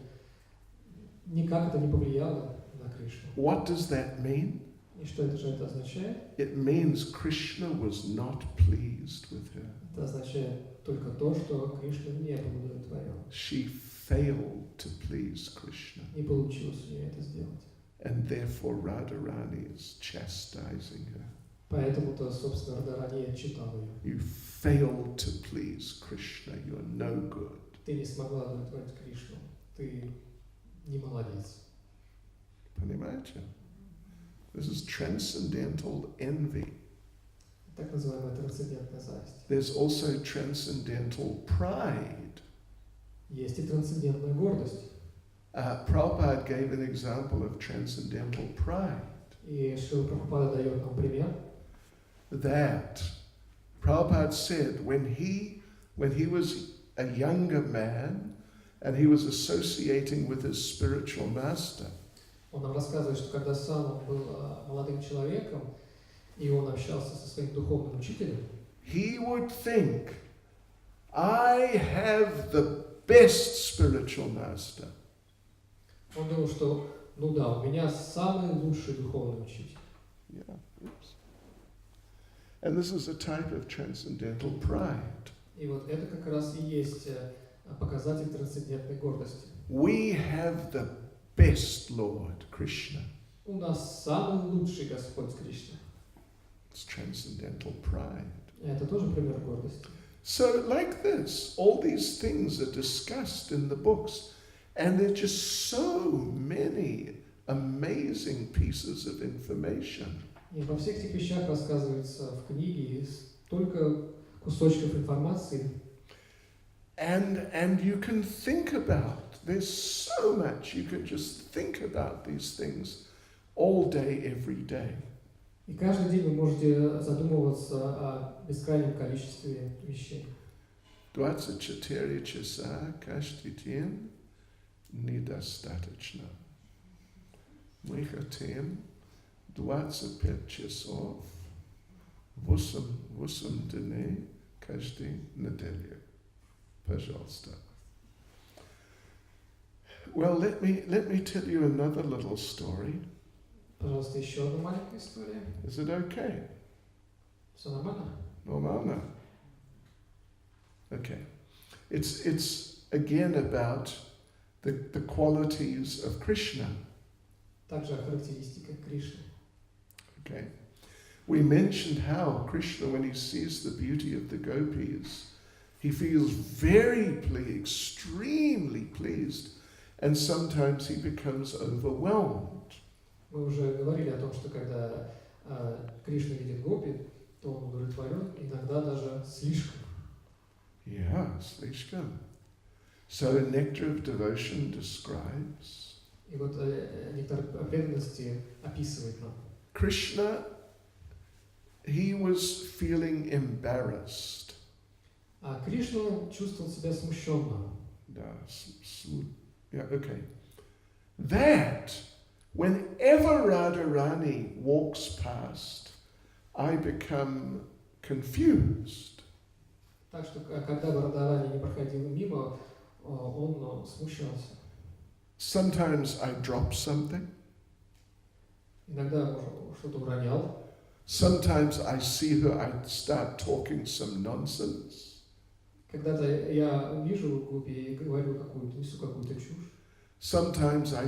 никак это не повлияло на Кришну. What does that mean? И что это означает? It means Krishna was not pleased with her. Это означает только то, что Кришна не был удовлетворен. She failed to please Krishna. Не получилось у нее это сделать. And therefore Radharani is chastising her. Поэтому-то, собственно, Радхарани отчитал ее. You failed to please Krishna. You're no good. Ты не смогла удовлетворить Кришну. Ты не молодец. Понимаете? This is transcendental envy. Так называемая трансцендентная зависть. There's also transcendental pride. Есть и трансцендентная гордость. Prabhupada gave an example of transcendental pride. И Шрила Прабхупада дает нам пример. That Prabhupada said when he was a younger man and he was associating with his spiritual master, Он нам рассказывает, что когда сам он был молодым человеком, и он общался со своим духовным учителем, he would think, I have the best spiritual master. он думал, что, ну да, у меня самый лучший духовный учитель. Yeah. Oops. And this is a type of transcendental pride. И вот это как раз и есть показатель трансцендентной гордости. We have the best Lord, Krishna. У нас самый лучший Господь Кришна. It's transcendental pride. Это тоже пример гордости. So like this, all these things are discussed in the books, and there are just so many amazing pieces of information. И во всех этих вещах рассказывается в книге столько кусочков информации. And you can think about, there's so much, you can just think about these things all day, every day. И каждый день вы можете задумываться о бескрайнем количестве вещей. 24 часа каждый день недостаточно. Мы хотим 25 часов 8 дней каждой недели. Пожалуйста. Well, let me tell you another little story. Пожалуйста, еще одна маленькая история. Is it okay? Все нормально? Normально. Okay. It's again about the qualities of Krishna. Также о характеристиках Кришны. Okay. We mentioned how Krishna, when he sees the beauty of the gopis, he feels very pleased, extremely pleased, and sometimes he becomes overwhelmed. Мы уже говорили о том, что когда Кришна видит гопи, то он удовлетворен, иногда даже слишком. Yeah, слишком. So Nectar of Devotion describes И вот нектар преданности описывает нам. Krishna, he was feeling embarrassed. А Кришна чувствовал себя смущенным. Yeah, okay. That whenever Radharani walks past, I become confused. Так что, когда бы Радхарани не проходил мимо, он смущался. Sometimes I drop something. Иногда что-то уронял. Sometimes I see her, I start talking some nonsense. Когда-то я вижу гопи и говорю несу какую-то чушь. Sometimes I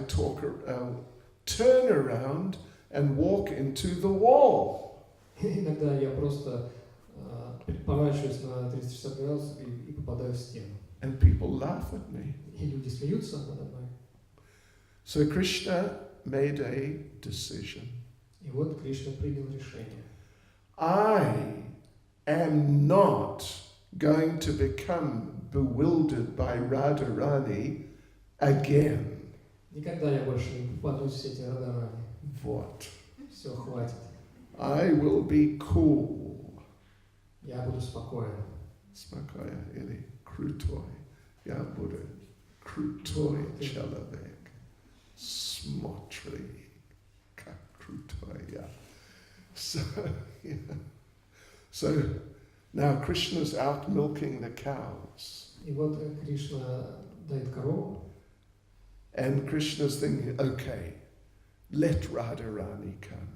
turn around and walk into the wall. Иногда я просто поворачиваюсь на 360 градусов и попадаю в стену. And people laugh at me. И люди смеются надо мной. So Krishna made a decision. И вот Кришна принял решение. I am not going to become bewildered by Radharani again. Никогда я больше не попадусь в сети Радарани. What? Все, хватит. I will be cool. Я буду спокоен. Spokojna ili krutoj. Ja budu krutoj človek. Smotri kak krutoj. Yeah. So, yeah. So now Krishna's out milking the cows. И вот Кришна дает корову, And Krishna's thinking, okay, let Radharani come.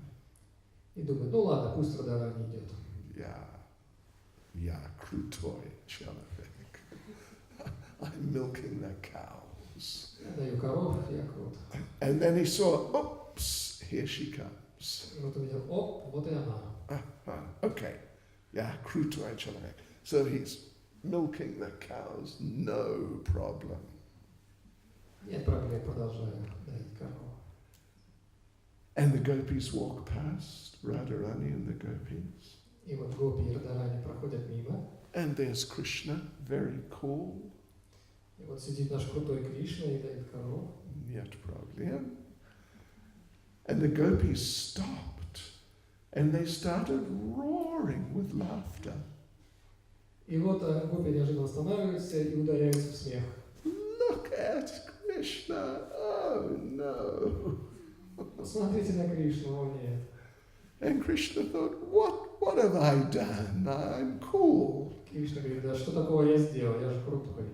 и думает, ну ладно, пусть Радарани идет. Yeah, krutoj človek. I'm milking the cows. Я даю коров, я крут. And then he saw, oops, here she comes. И вот увидел, оп, вот и она. Okay, yeah, krutoj človek. So he's milking the cows, no problem. Нет проблем, продолжаю доить корову. And the gopis walk past, Radharani and the gopis. И вот гопи и Радарани проходят мимо. And there's Krishna, very cool. И вот сидит наш крутой Кришна и дает корову. Нет проблем. And the gopis stopped and they started roaring with laughter. И вот гопи неожиданно останавливаются и ударяются в смех. Look at Krishna, oh no. Посмотрите на Кришну, о нет. And Krishna thought, what have I done? I'm cool. Кришна говорит, да что такого я сделал, я же крутой.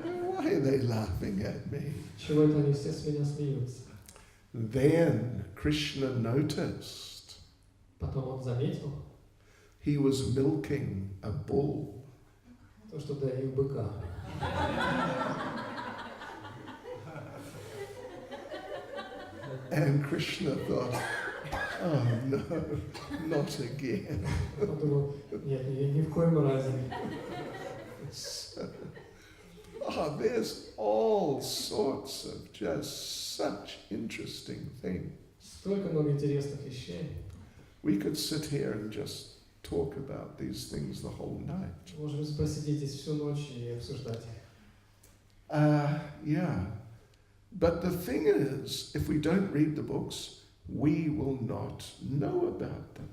Why are they laughing at me? Чего это они все с меня смеются? Then Krishna noticed Потом он заметил he was milking a bull. то, что доил быка. And Krishna thought, oh no, not again. Он думал, нет, ни в коем разе. So, there's all sorts of just such interesting things. Столько много интересных вещей. We could sit here and just talk about these things the whole night. Можем посидеть здесь всю ночь и обсуждать их. Yeah. But the thing is, if we don't read the books, we will not know about them.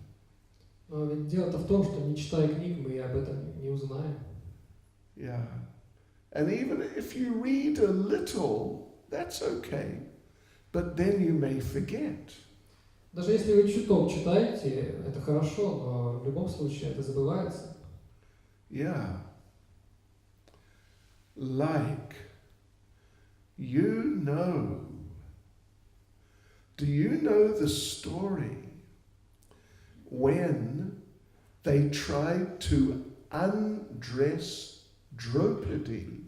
Но ведь дело-то в том, что не читая книг, мы об этом не узнаем. Yeah. And even if you read a little, that's okay. But then you may forget. Даже если вы чуток читаете, это хорошо, но в любом случае это забывается. Yeah. Like, do you know the story when they tried to undress Draupadi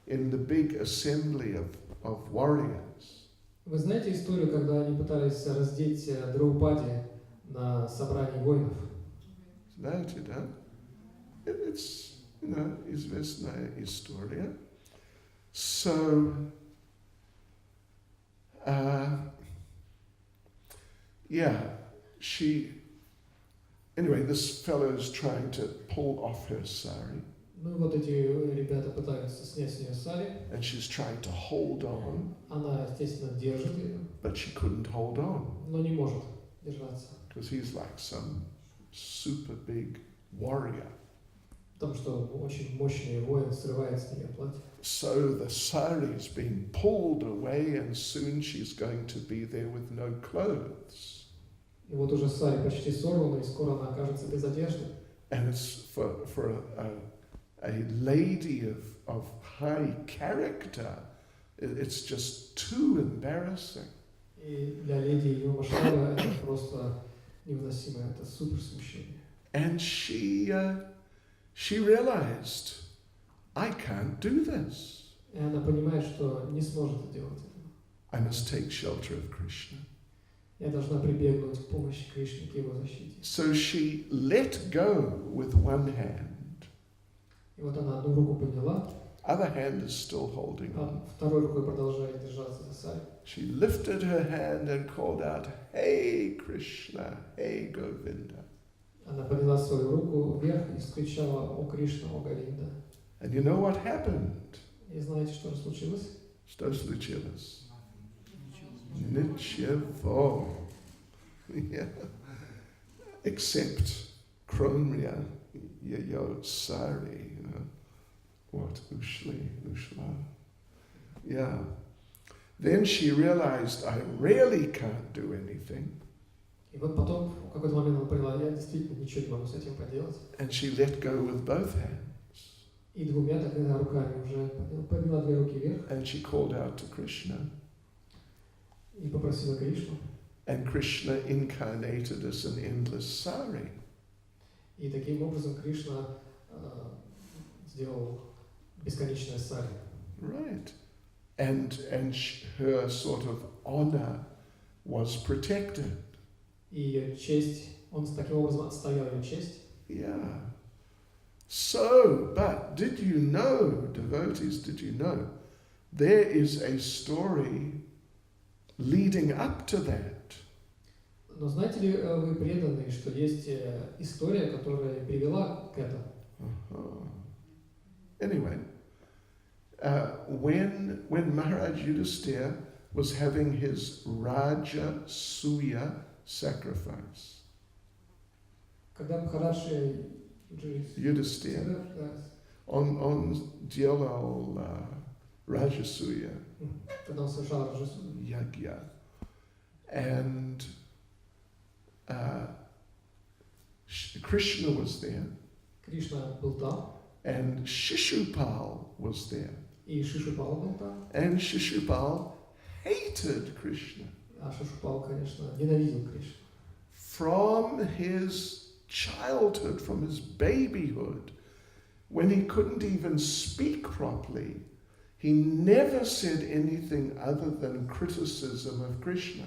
in the big assembly of warriors? Вы знаете историю, когда они пытались раздеть Драупади на собрании воинов? Знаете, да? It's, известная история. So, anyway, this fellow is trying to pull off her sari. Ну вот эти ребята пытаются снять с нее сари. And she's trying to hold on. Она, естественно, держит ее, But she couldn't hold on. но не может держаться. Because he's like some super big warrior. Потому что очень мощный воин срывает с нее платье. So the sari's being pulled away and soon she's going to be there with no clothes. И вот уже сари почти сорвана, и скоро она окажется без одежды. And it's for a lady of high character, it's just too embarrassing. И для леди ее масштаба это просто невыносимо, это супер смущение. And she realized, I can't do this. И она понимает, что не сможет сделать этого. I must take shelter of Krishna. Я должна прибегнуть к помощи Кришны, к его защите. So she let go with one hand. И вот она одну руку подняла, Other hand is still holding on. а второй рукой продолжает держаться за сари. She lifted her hand and called out, Hey Krishna, hey Govinda. Она подняла свою руку вверх и скричала: «О Кришна, о Говинда!» And you know what happened? И знаете, что случилось? Что случилось? Ничего. Yeah. Except Kronria, yo sari, you know, what ushla. Yeah. Then she realized, I really can't do anything. И вот потом, в какой-то момент она поняла: я действительно ничего не могу с этим поделать. And she let go with both hands. И двумя тогда руками уже подняла две руки вверх And she called out to Krishna. и попросила Кришну. And Krishna incarnated as an endless sari. И таким образом Кришна сделал бесконечное сари. Right. And her sort of honor was protected. И ее честь, он таким образом отстоял ее честь. Yeah. So, but did you know, devotees, did you know, there is a story leading up to that. Но знаете ли вы, преданные, что есть история, которая привела к этому? Anyway, when Maharaj Yudhisthira was having his Raja Suya sacrifice, Когда Махарадж Yudhisthira, on делал Rajasuya когда он совершал Раджасу, Yagya, and Krishna was there, Кришна был там, and Shishupal was there, и Шишупал был там, and Shishupal hated Krishna а Шишупал, конечно, ненавидел Кришну. from his childhood, from his babyhood, when he couldn't even speak properly. He never said anything other than criticism of Krishna.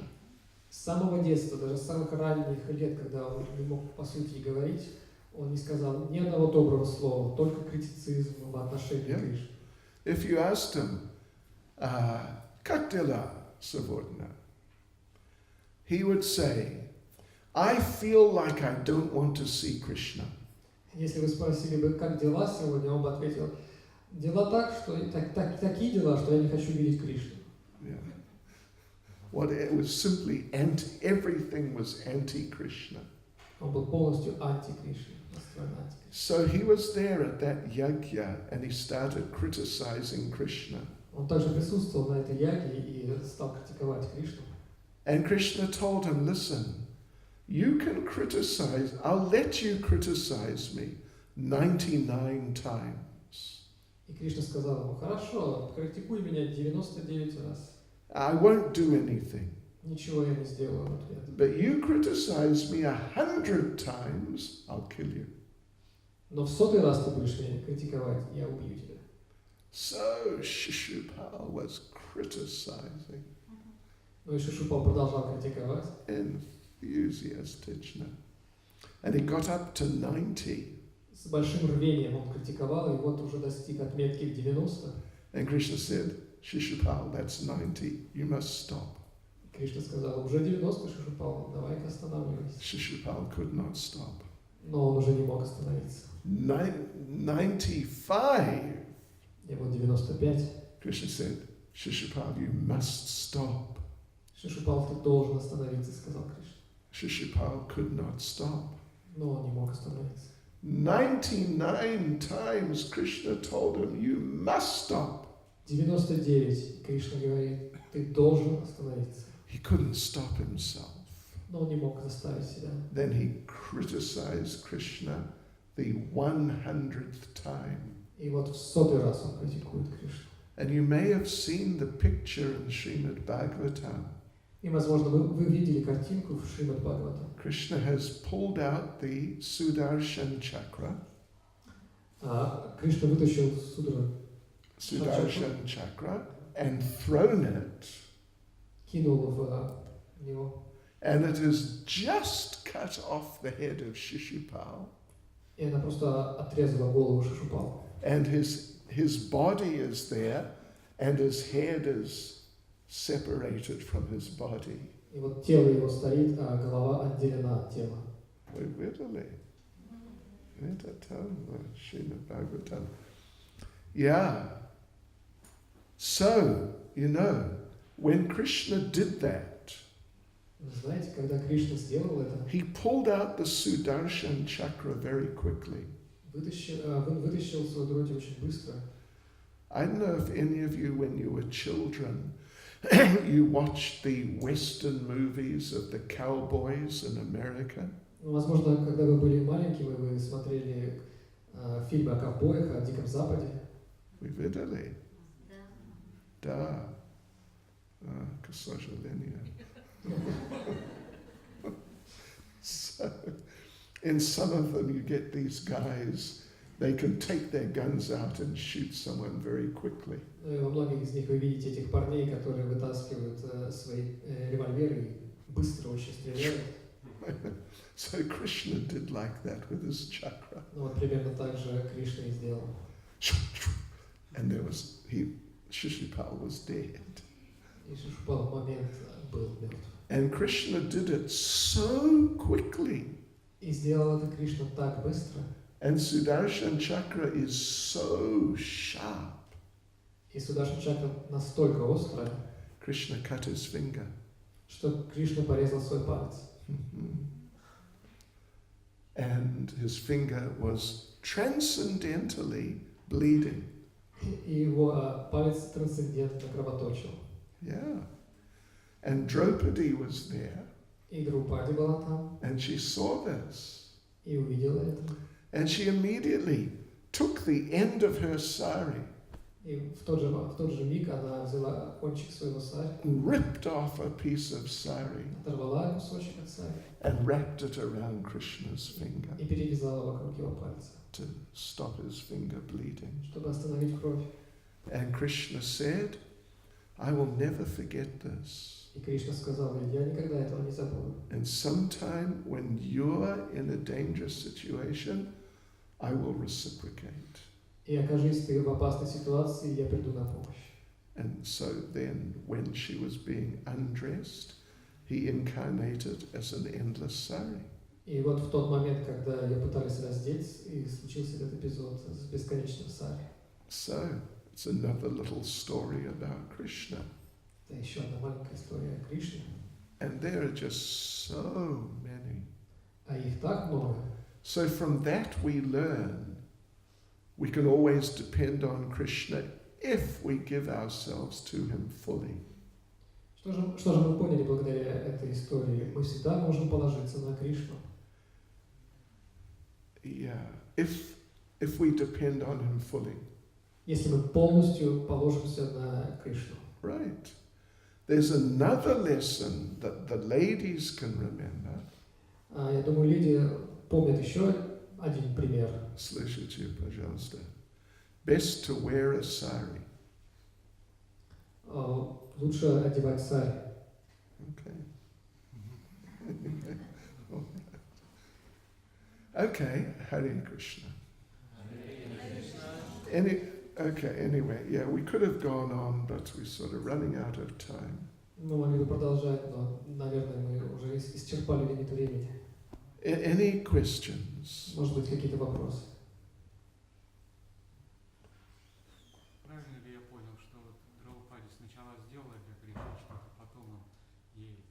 С самого детства, даже с самых ранних лет, когда он не мог по сути говорить, он не сказал ни одного доброго слова, только критицизм в отношении Yeah. Кришны. If you asked him, как дела сегодня? He would say, I feel like I don't want to see Krishna. Если вы спросили бы, как дела сегодня, он бы ответил: дела так, что такие дела, что я не хочу видеть Кришну. Yeah. What it was simply everything was anti-Krishna. Он был полностью анти-Кришна, настроен анти-Кришна. So he was there at that yajna and he started criticizing Krishna. Он также присутствовал на этой яге и стал критиковать Кришну. And Krishna told him, listen, you can criticize, I'll let you criticize me 99 times. И Кришна сказал ему: хорошо, критикуй меня 99 раз. I won't do anything. Ничего я не сделаю в ответ. But you criticize me 100 times, I'll kill you. Но в 100-й раз ты будешь меня критиковать, я убью тебя. So Shishupal was criticizing Ну и Шишупал продолжал критиковать. enthusiastically. And he got up to 90. С большим рвением он критиковал, и вот уже достиг отметки в 90. And Krishna said, Shishupal, that's 90. You must stop. Кришна сказал: уже 90, Шишупал, давай-ка останавливайся. Shishupal could not stop. Но он уже не мог остановиться. 95. И вот 95. Krishna said, Shishupal, you must stop. Шишупал, ты должен остановиться, сказал Кришна. Shishupal could not stop. Но он не мог остановиться. 99 times Krishna told him, you must stop. 99. Кришна говорит: ты должен остановиться. He couldn't stop himself. Но он не мог заставить себя. Then he criticized Krishna the 100th time. И вот в 100-й раз он критикует Кришну. And you may have seen the picture in Srimad Bhagavatam. И, возможно, вы видели картинку в Шримад Бхагаватам. Krishna has pulled out the Sudarshan chakra. Кришна вытащил Sudarshan chakra and thrown it. кинул в него. And it has just cut off the head of Shishupal. И она просто отрезала голову Шишупалу. And his body is there, and his head is separated from his body. И вот тело его стоит, а голова отделена от тела. Literally. Srimad Bhagavatam. Yeah. So, you know, when Krishna did that, Знаете, когда Кришна сделал это, he pulled out the Sudarshan chakra very quickly. вытащил свой дротик очень быстро. I don't know if any of you, when you were children, you watched the Western movies of the cowboys in America. Возможно, когда вы были маленькими, вы смотрели фильмы о ковбоях, о Диком Западе. Вы видели? Да. К сожалению. So, in some of them you get these guys, they can take their guns out and shoot someone very quickly. Во многих из них вы видите этих парней, которые вытаскивают свои револьверы и быстро очень стреляют. So Krishna did like that with his chakra. Ну вот примерно так же Кришна и сделал. And Shishupal was dead. И Шишупал в момент был мертв. And Krishna did it so quickly. И сделал это Кришна так быстро. And Sudarshan chakra is so sharp. И Сударшан чакра настолько острая, Krishna cut his finger. что Кришна порезал свой палец. And his finger was transcendentally bleeding. И его палец трансцендентно кровоточил. Yeah. And Draupadi was there. И Друпади была там, And she saw this. и увидела это. And she immediately took the end of her sari, И в тот же миг она взяла кончик своего сари, ripped off a piece of sari, оторвала кусочек от сари and wrapped it around Krishna's finger и перевязала вокруг его пальца, to stop his finger bleeding. чтобы остановить кровь. And Krishna said, I will never forget this. И Кришна сказал, я никогда этого не забуду. And sometime when you're in a dangerous situation, I will reciprocate. И окажись ты в опасной ситуации, я приду на помощь. And so then, when she was being undressed, he incarnated as an endless sari. И вот в тот момент, когда ее пытались раздеть, и случился этот эпизод с бесконечным сари. So, it's another little story about Krishna. Это еще одна маленькая история о Кришне. And there are just so many. А их так много. So from that we learn we can always depend on Krishna if we give ourselves to him fully. Что же мы поняли благодаря этой истории? Мы всегда можем положиться на Кришну. Yeah, if we depend on him fully. Если мы полностью положимся на Кришну. Right. There's another lesson that the ladies can remember. Я думаю, леди помнят еще один пример. Слышите, пожалуйста. Best to wear a sari. Лучше одевать сари. Okay. Okay, Hare Krishna. Anyway, yeah, we could have gone on, but we're sort of running out of time. Мы могли бы продолжать, но, наверное, мы уже исчерпали лимит времени. Any questions? Может быть, какие-то вопросы? Правильно ли я понял, что вот Драупади сначала сделала для Кришны что-то, потом он ей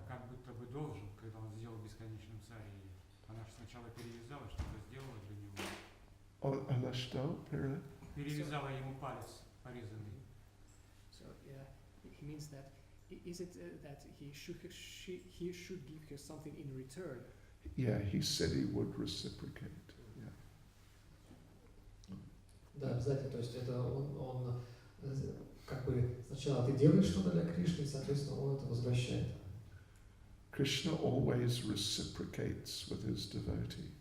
как будто бы должен, когда он сделал бесконечным царей, она же сначала перевязала, что-то сделала для него. Она что? Перевязала ему палец порезанный. So yeah, it means that is it that he should give her something in return? Yeah, he said he would reciprocate. Yeah. Да, обязательно. То есть это он как бы сначала ты делаешь что-то для Кришны, и, соответственно, он это возвращает. Krishna always reciprocates with his devotees.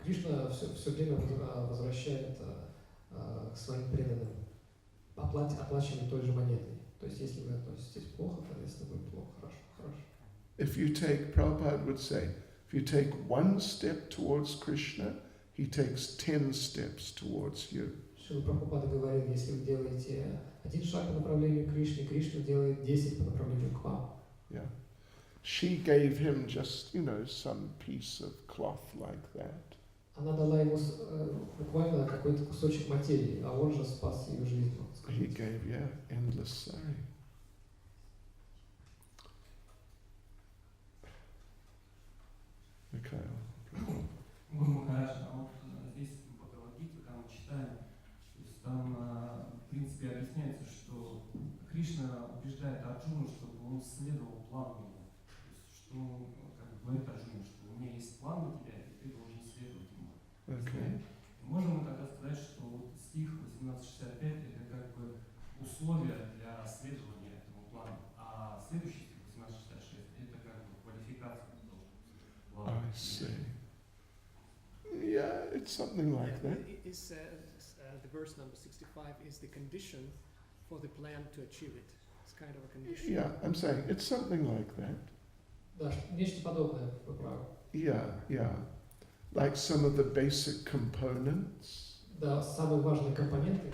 Кришна все время возвращает к своим преданным оплачиваем той же монетой. То есть, если вы относитесь плохо, соответственно, будет плохо, хорошо. If you take, Prabhupada would say, if you take one step towards Krishna, he takes 10 steps towards you. Шрила Прабхупада говорил, если вы делаете один шаг по направлению к Кришне, Кришна делает 10 по направлению к вам. Yeah. she gave him just, some piece of cloth like that. Она дала ему буквально какой-то кусочек материи, а он же спас ее жизнь, можно He сказать. gave, endless sorry. Mikhail. Махарадж, а вот здесь в Бхагават-гите, когда мы читаем, то есть там, в принципе, объясняется, что Кришна убеждает Арджуну, чтобы он следовал плану его. То есть, что как бы говорит Арджуне, что у меня есть план на тебя, и ты должен следовать ему. Okay. Можем мы тогда сказать, что вот стих 1865 это как бы условие для следования этому плану, а следующий стих 1866 это как бы квалификация этого плана. I see. Yeah, it's something like that. The verse number 65 is the condition for the plan to achieve it. It's kind of a condition. Yeah, I'm saying it's something like that. Да, нечто подобное, вы правы. Yeah. Like some of the basic components. Да, самые важные компоненты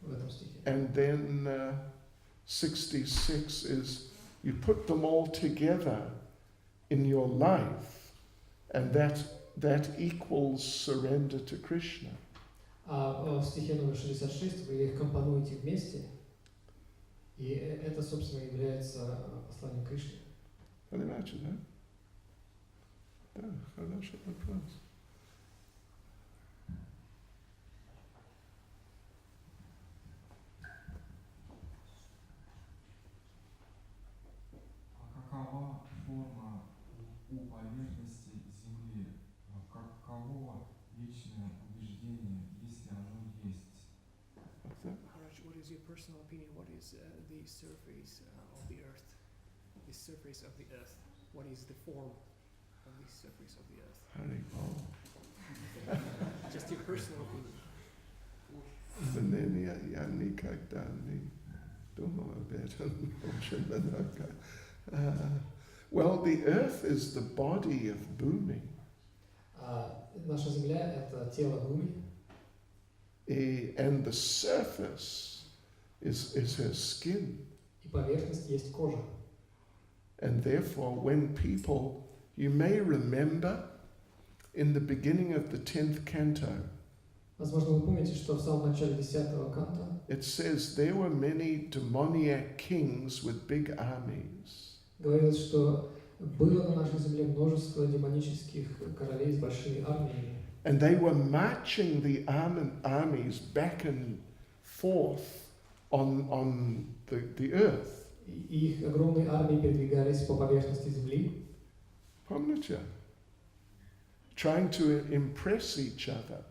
в этом стихе. And then 66 is you put them all together in your life, and that equals surrender to Krishna. А в стихе номер 66 вы их компонуете вместе, и это, собственно, является посланием Кришны. Понимаете, да? Да, хороший вопрос. Какова форма у поверхности Земли? Каково личное убеждение, если оно есть? Maharaj, what is your personal opinion? What is the surface of the earth? The surface of the earth. What is the form of the surface of the earth? Haribol. Just your personal opinion. Мнение я никогда не думал об этом очень много. Well, the earth is the body of Bhumi. Наша Земля — это тело Бхуми, And the surface is her skin. и поверхность есть кожа. And therefore, when people, you may remember in the beginning of the 10th canto, Возможно, вы помните, что в самом начале 10-го канта it says there were many demoniac kings with big armies. говорилось, что было на нашей земле множество демонических королей с большими армиями. And they were marching the armies back and forth on the earth. И их огромные армии передвигались по поверхности земли, Помните? Trying to impress each other.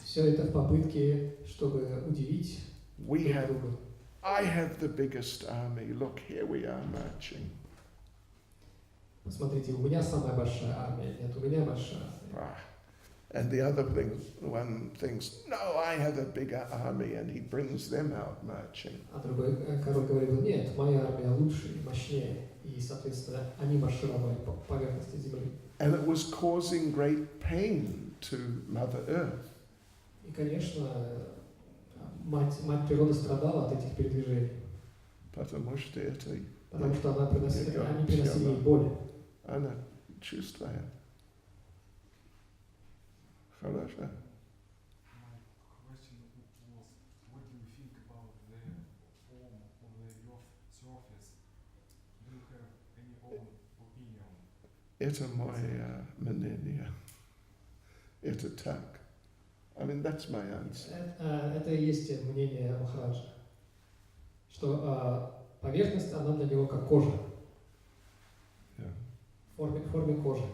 все это в попытке, чтобы удивить We друг have, друга. I have the biggest army. Look, here we are marching. Посмотрите, у меня самая большая армия, нет, у меня большая армия. Ah. And the other one thinks, no, I have a bigger army, and he brings them out marching. А другой король говорил, нет, моя армия лучше, мощнее, и, соответственно, они маршировали по поверхности земли. And it was causing great pain to Mother Earth. И, конечно, мать природа страдала от этих передвижений, Потому что это потому что они приносили ей боль. она чувствует. Хорошо. My question was, what do you think about the form of the Earth's surface? Do you have any own opinion? Это мое мнение. Это так. I mean, that's my answer. Это и есть мнение Махараджа, что поверхность, она для него как кожа, Yeah. в форме кожи.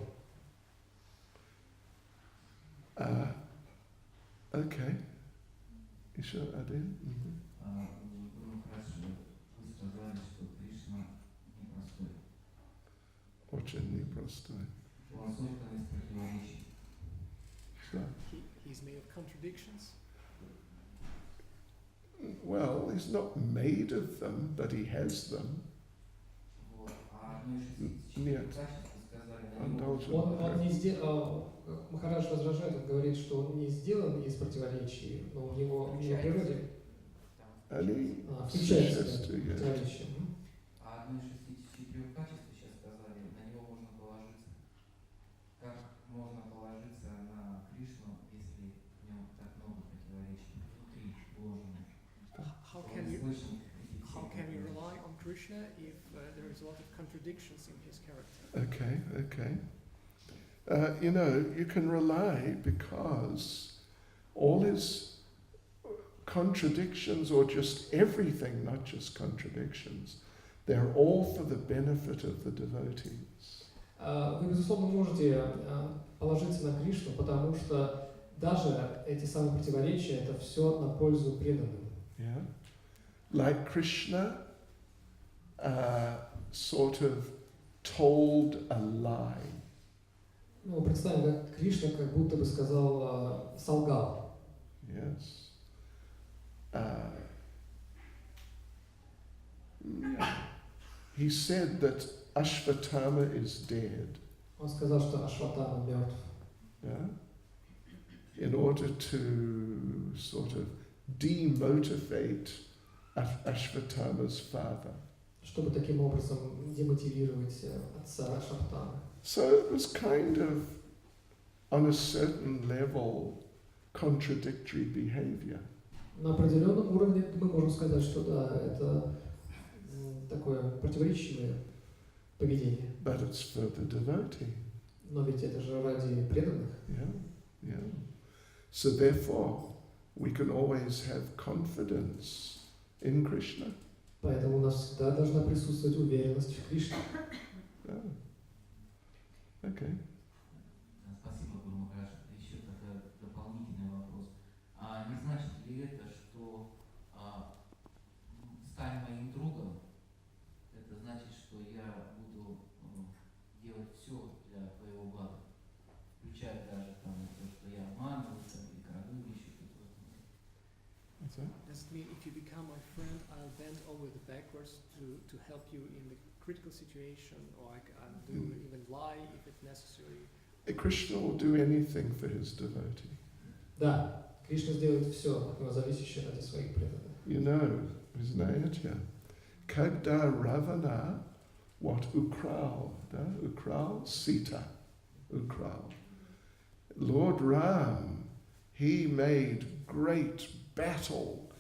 Okay. Еще один? Вы сказали, что Кришна непростой. Очень непростой. Он создан из противоречий. Что? He's made of contradictions. Well, he's not made of them, but he has them. Вот. А одно из 64 Нет. качеств вы сказали, на Он него должен. Он не сделал, Махарадж возражает, он говорит, что он не сделан из противоречий, но у него в его природе Они включается существуют. противоречие. А одно из 64 качеств, вы сейчас сказали, на него Krishna if there is a lot of contradictions in his character. Okay, okay. You can rely because all his contradictions, or just everything, not just contradictions, they're all for the benefit of the devotees. Вы, безусловно, можете положиться на Кришну, потому что даже эти самые противоречия, это все на пользу преданным. Yeah? Like Krishna sort of told a lie. Ну, представим, как Кришна как будто бы сказал, солгал. Yes. He said that Ashvatthama is dead. Он сказал, что Ашватthама мертв. Yeah? In order to sort of demotivate Ashvatthama's father. Чтобы таким образом демотивировать отца Ашватthамы. So it was kind of, on a certain level, contradictory behavior. На определенном уровне мы можем сказать, что да, это такое противоречивое поведение. But it's for the devotee. Но ведь это же ради преданных. Yeah, yeah. So therefore, we can always have confidence in Krishna. Поэтому у нас всегда должна присутствовать уверенность в Кришне. Yeah. Okay. Спасибо, Гуру Махарадж. Еще такой дополнительный вопрос. Не значит ли это, что стань моим другом, это значит, что я буду делать все для твоего блага, включая даже там то, что я обманываю, или краду, или еще что-то. What's that? Does it mean if you become my friend, I'll bend over the backwards to help you in the critical situation, or I'll do even lie if it's necessary? Krishna will do anything for his devotee. Да, Кришна сделает все от него зависящее ради своих преданных. You know, вы знаете, когда Ravana, what украл, да? Украл Sita, украл. Lord Ram, he made great battle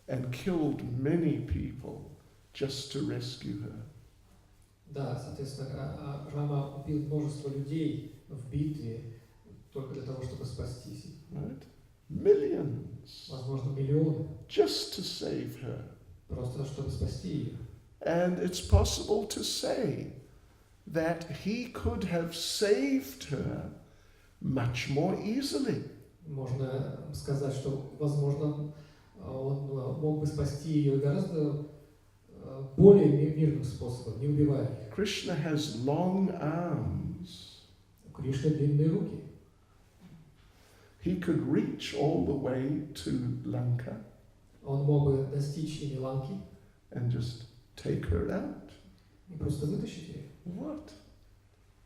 and killed many people just to rescue her. Да, соответственно, Рама убил множество людей в битве только для того, чтобы спастись. Right? Millions. Возможно, миллионы. Just to save her. Просто чтобы спасти ее. And it's possible to say that he could have saved her much more easily. Можно сказать, что, возможно, он мог бы спасти ее гораздо более мирным способом, не убивая их. Krishna has long arms. У Кришны длинные руки. He could reach all the way to Lanka Он мог бы достичь ими Ланки and just take her out. и просто вытащить ее. What?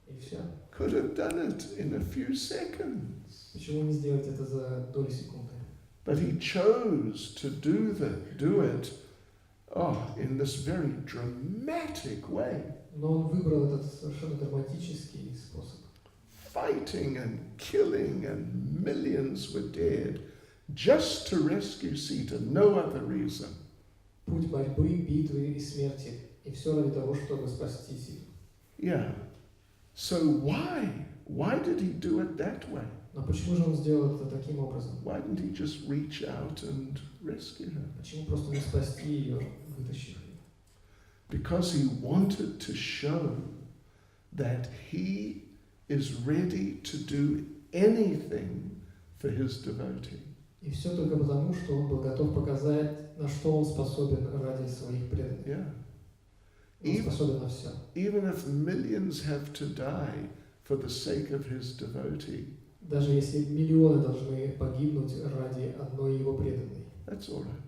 И все. Could have done it in a few seconds. Почему не сделать это за доли секунды? But he chose to do it in this very dramatic way. Но он выбрал этот совершенно драматический способ. Fighting and killing, and millions were dead, just to rescue Sita, no other reason. Путь борьбы, битвы и смерти. И все ради того, чтобы спасти Ситу. Yeah. So why? Why did he do it that way? Но почему же он сделал это таким образом? Why didn't he just reach out and rescue her? Почему просто не спасти ее, вытащив ее? Because he wanted to show that he is ready to do anything for his devotee. И все только потому, что он был готов показать, на что он способен ради своих преданных. Yeah. Он способен на все. Even if millions have to die for the sake of his devotee, Даже если миллионы должны погибнуть ради одной его преданной. that's all right.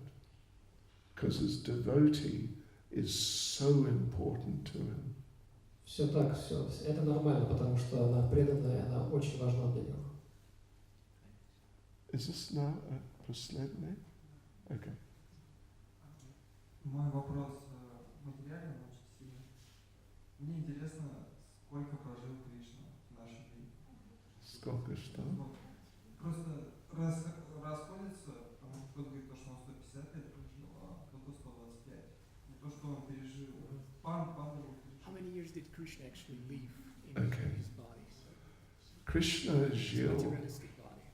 Because his devotee is so important to him. Все так, все. Это нормально, потому что она преданная, она очень важна для него. Is this now последний? Okay. Мой вопрос материален очень сильно. Мне интересно, сколько прожил Кришна в наши дни. Сколько что? Просто расходится, потому что кто-то говорит, что он 150 лет прожил, а кто-то 125. то, что он пережил. Пандаву. How many years did Krishna actually live in Okay. his body? Krishna His Jil. materialistic body.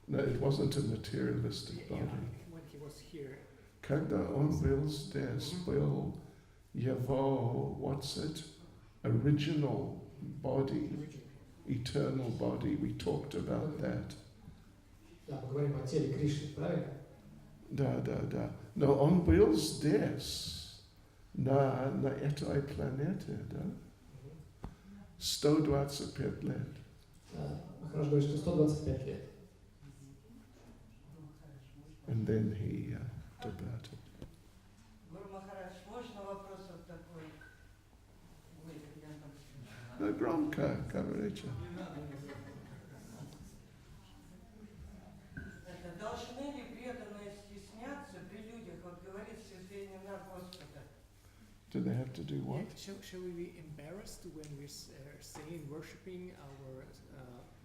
No, it wasn't a materialistic Yeah, body. when he was here, Когда он был здесь, был его, what's it? Original body, originally. eternal body. We talked about that. Да, мы говорим о теле Кришны, правильно? Да. Но он был здесь, на этой планете, да? 125 лет. Хорошо говорит, что 125 лет. And then he departed. Гуру Махарадж, можно вопрос вот такой? Ой, я там... No, громко, говорите. Это, должны ли преданные стесняться при людях, вот говорит святые имена Господа? Do they have to do what? Yeah, shall we be embarrassed when we're saying, worshipping our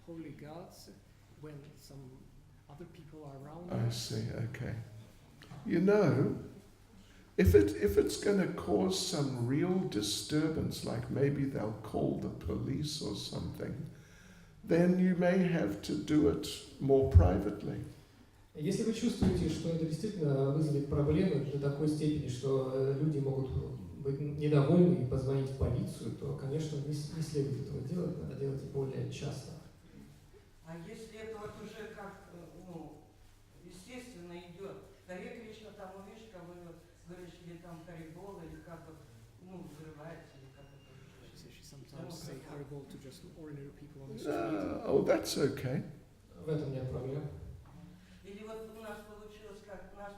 holy gods when some other people are around I us? see, okay. You know, if it's going to cause some real disturbance, like maybe they'll call the police or something, then you may have to do it more privately. Если вы чувствуете, что это действительно вызовет проблемы до такой степени, что люди могут быть недовольны и позвонить в полицию, то, конечно, не следует этого делать, надо делать более часто. А если это вот уже как, естественно идет, Харе Кришна, там увидишь, как вы говоришь, или там Харибол, или как вот, взрывается, или как это. She sometimes say Haribol to just ordinary people on the street. Oh, that's okay. В этом нет проблем. Или вот у нас получилось, как нас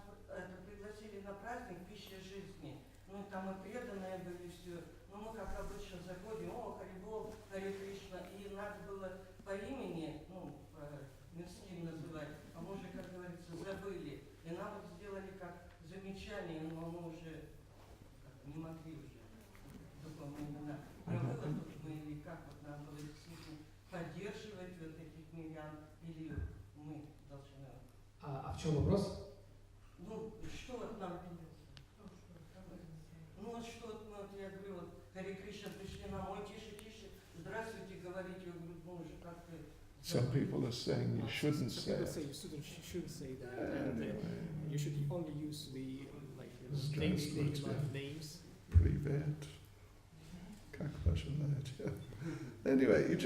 пригласили на праздник «Пища жизни». Ну, там и преданные были все. Ну, мы, как обычно, заходим, Харибол, Харе Кришна. И надо было по имени, мирским называть, а мы уже, как говорится, забыли. И нам вот сделали как замечание, но мы уже не могли уже духовные имена. Про вывод тут мы, или как вот нам было действительно поддерживать вот этих мирян, или мы должны... А в чем вопрос? Что вот нам... что вот я говорю, вот Харе Кришна пришли домой, тише, здравствуйте, говорите, я говорю, уже как-то... Some people are saying you shouldn't say People it. say you shouldn't say that, and you should only use the names. Привет. Как пожелать? Anyway,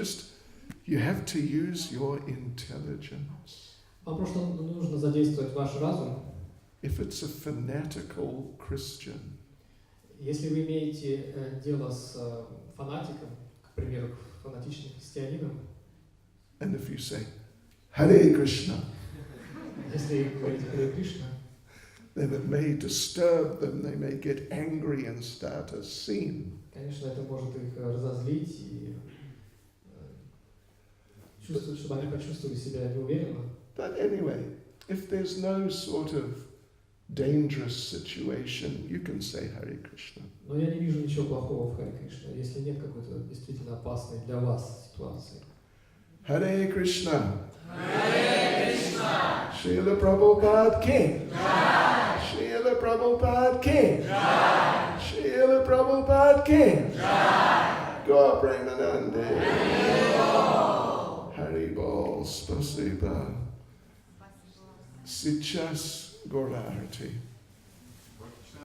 you have to use your intelligence. Вам просто нужно задействовать ваш разум. If it's a fanatical Christian, Если вы имеете дело с фанатиком, к примеру, фанатичным христианином, and if you say, Hare Krishna, если говорите Харе Кришна, then it may disturb them, they may get angry and start a scene. конечно, это может их разозлить и чувствовать, чтобы они почувствовали себя неуверенно. But anyway, if there's no sort of dangerous situation, you can say Hare Krishna. Но я не вижу ничего плохого в Харе Кришна, если нет какой-то действительно опасной для вас ситуации. Hare Krishna. Hare Krishna. Srila Prabhupada Ki. Srila Prabhupada Ki. Srila Prabhupada Ki. Gaur Premanande. Haribol Spasiba. Сейчас Gaurarti.